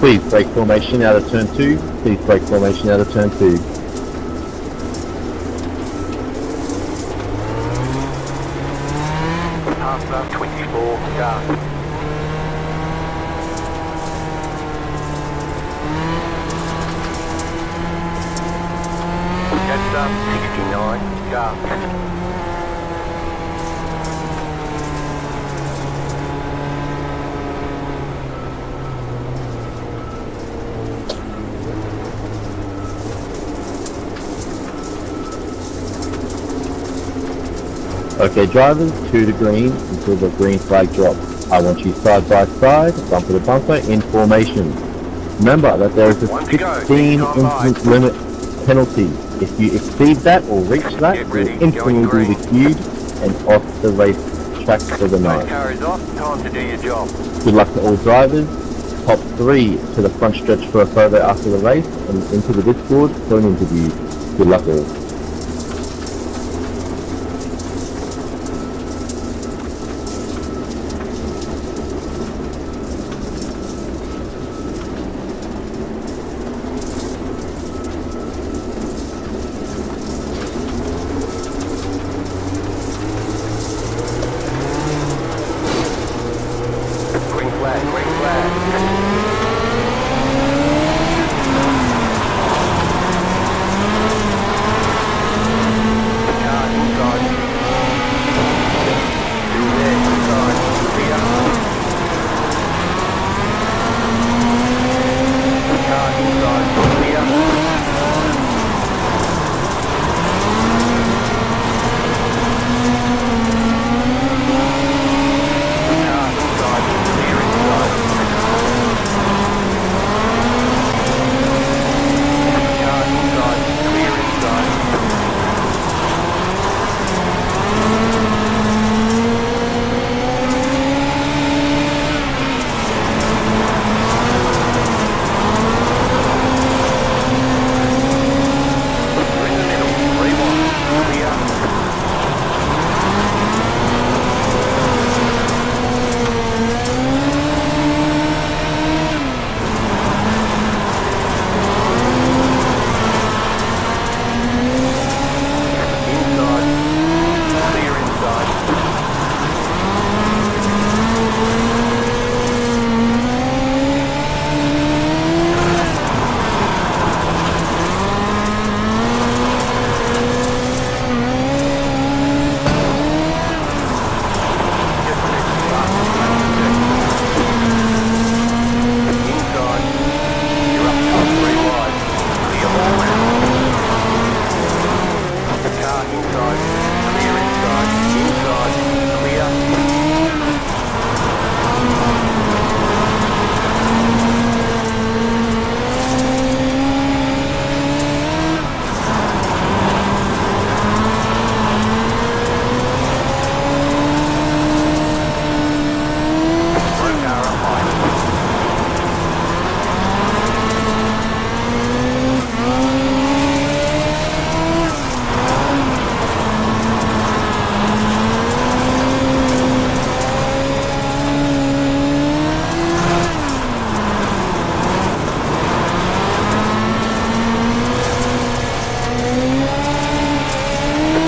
Speaker 2: Please break formation out of turn 2. Please break formation out of turn 2.
Speaker 5: Pasta 24 car. Jetstar 69 car.
Speaker 2: Okay, drivers, 2 to green until the green flag drops. I want you side by side, bumper to bumper, in formation. Remember that there is a 16 incident limit penalty. If you exceed that or reach that, you will instantly be queued and off the race track for the night.
Speaker 5: Car is off, time to do your job.
Speaker 2: Good luck to all drivers. Top 3 to the front stretch for a photo after the race and into the Discord for an interview. Good luck all.
Speaker 5: Green flag, green flag. Car inside. Still there, inside. Clear. Car inside, clear. Car inside, clear inside. Car inside, clear inside. We're in the middle, 3-1, clear. Inside, clear inside. Inside, you're up top 3 wide. Clear all round. Car inside, clear inside, clear. Slow car up high.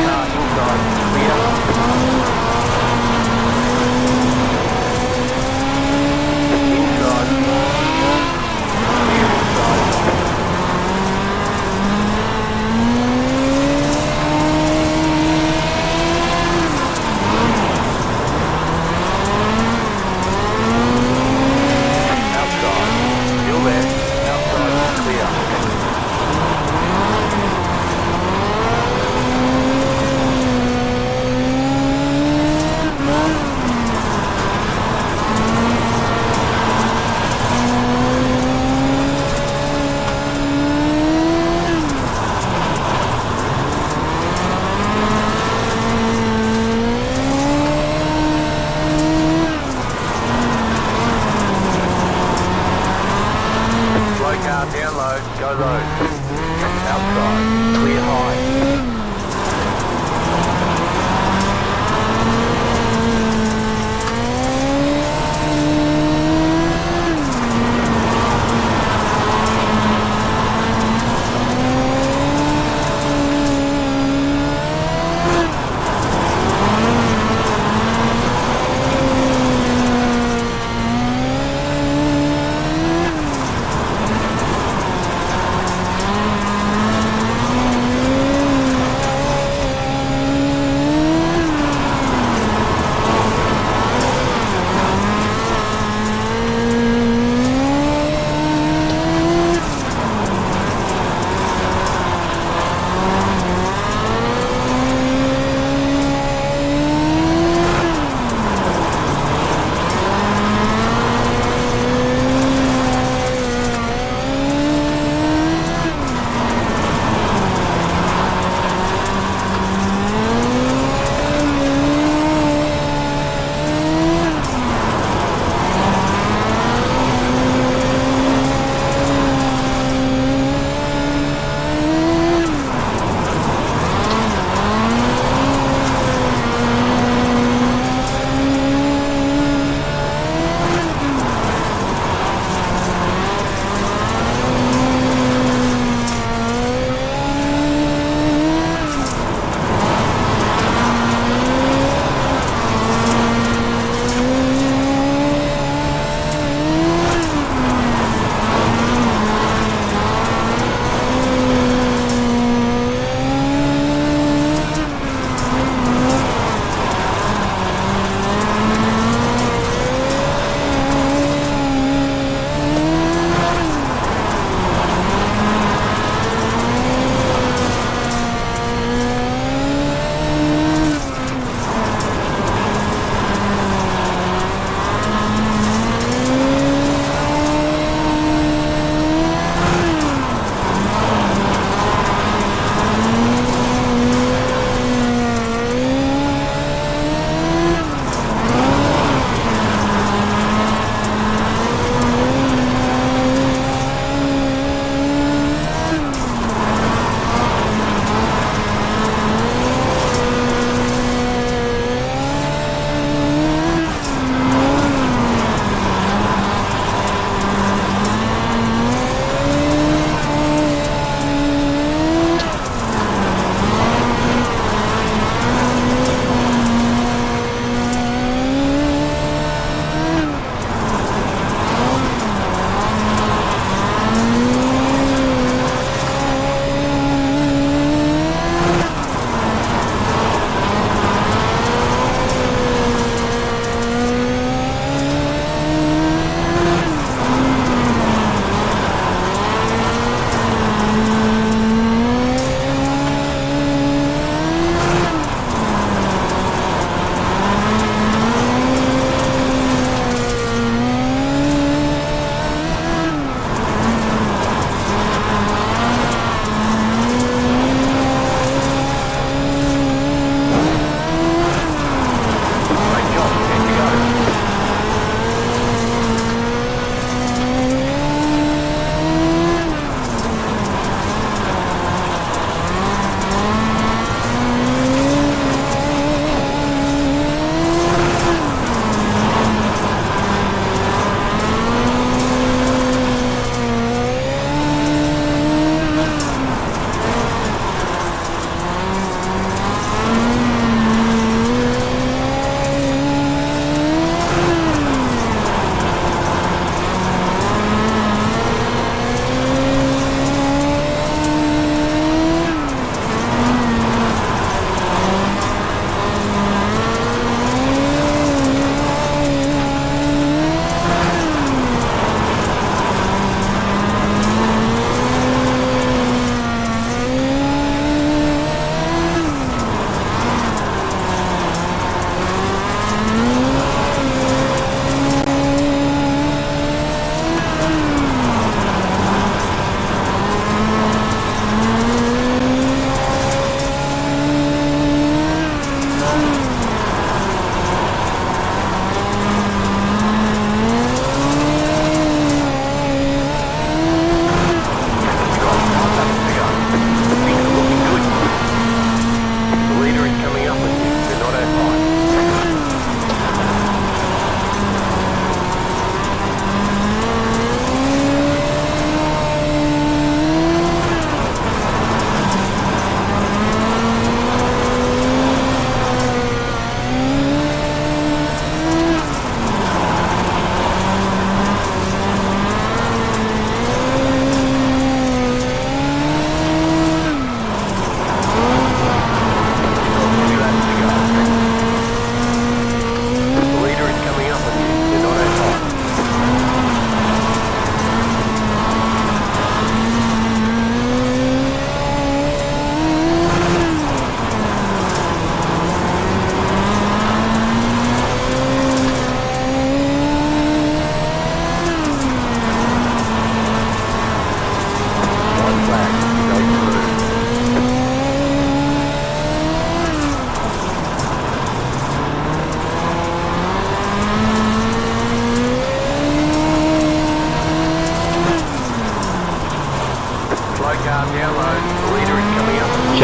Speaker 5: Car inside, clear. Inside, clear inside. Outside, still there. Outside, clear. Slow car down low, go low. Outside, clear high.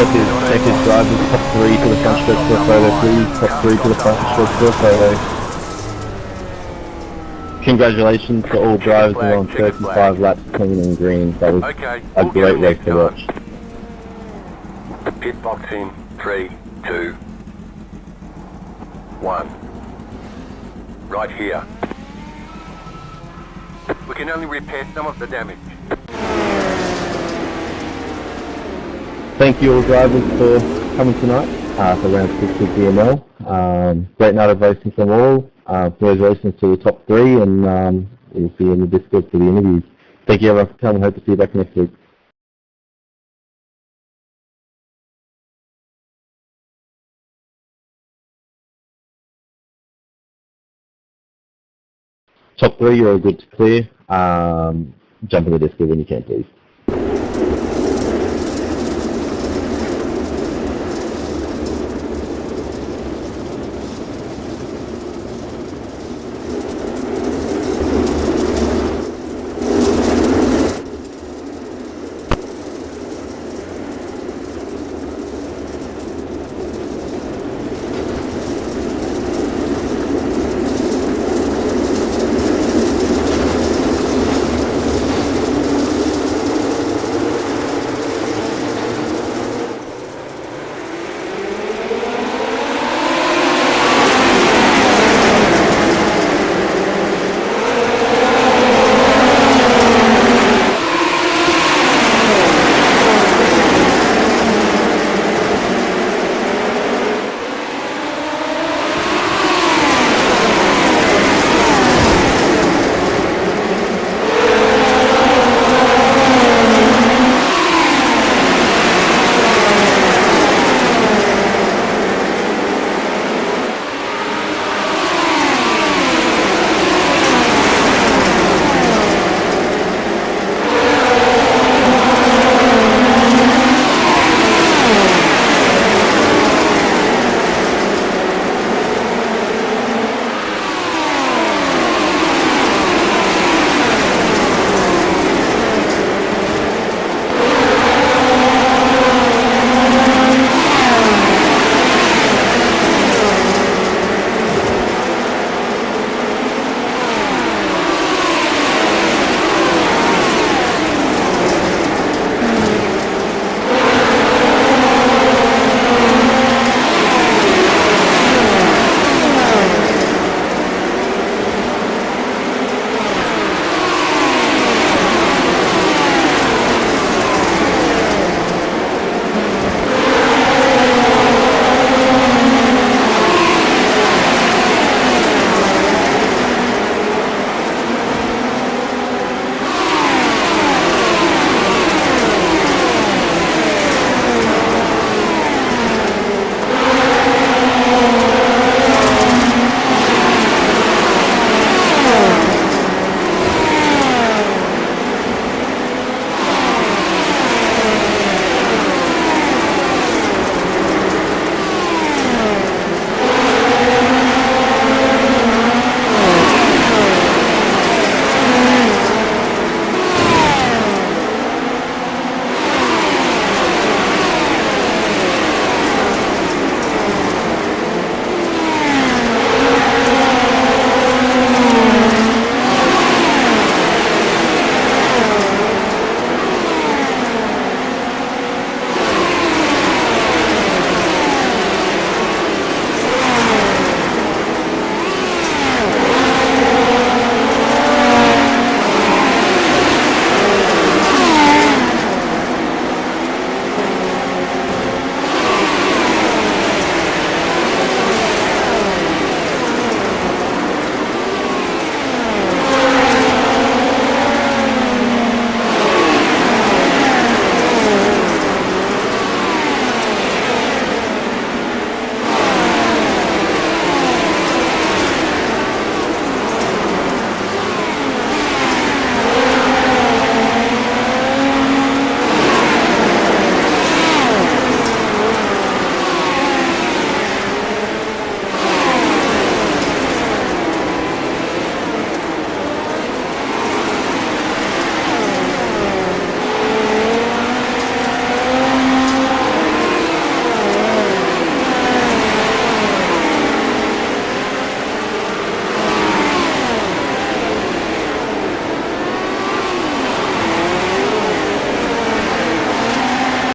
Speaker 2: checkers drivers, top 3 to the front stretch for a photo, please. Top 3 to the front stretch for a photo. Congratulations to all drivers who are on 35 laps clean and green. That was a great race to watch.
Speaker 5: Pit box in 3, 2, 1. Right here. We can only repair some of the damage.
Speaker 2: Thank you all drivers for coming tonight for round 6 of DML. Great night of racing from all. Congratulations to the top 3, and we'll see you in the Discord for the interviews. Thank you everyone for coming. Hope to see you back next week. Top 3, you're all good to clear. Jump in the Discord when you can, please.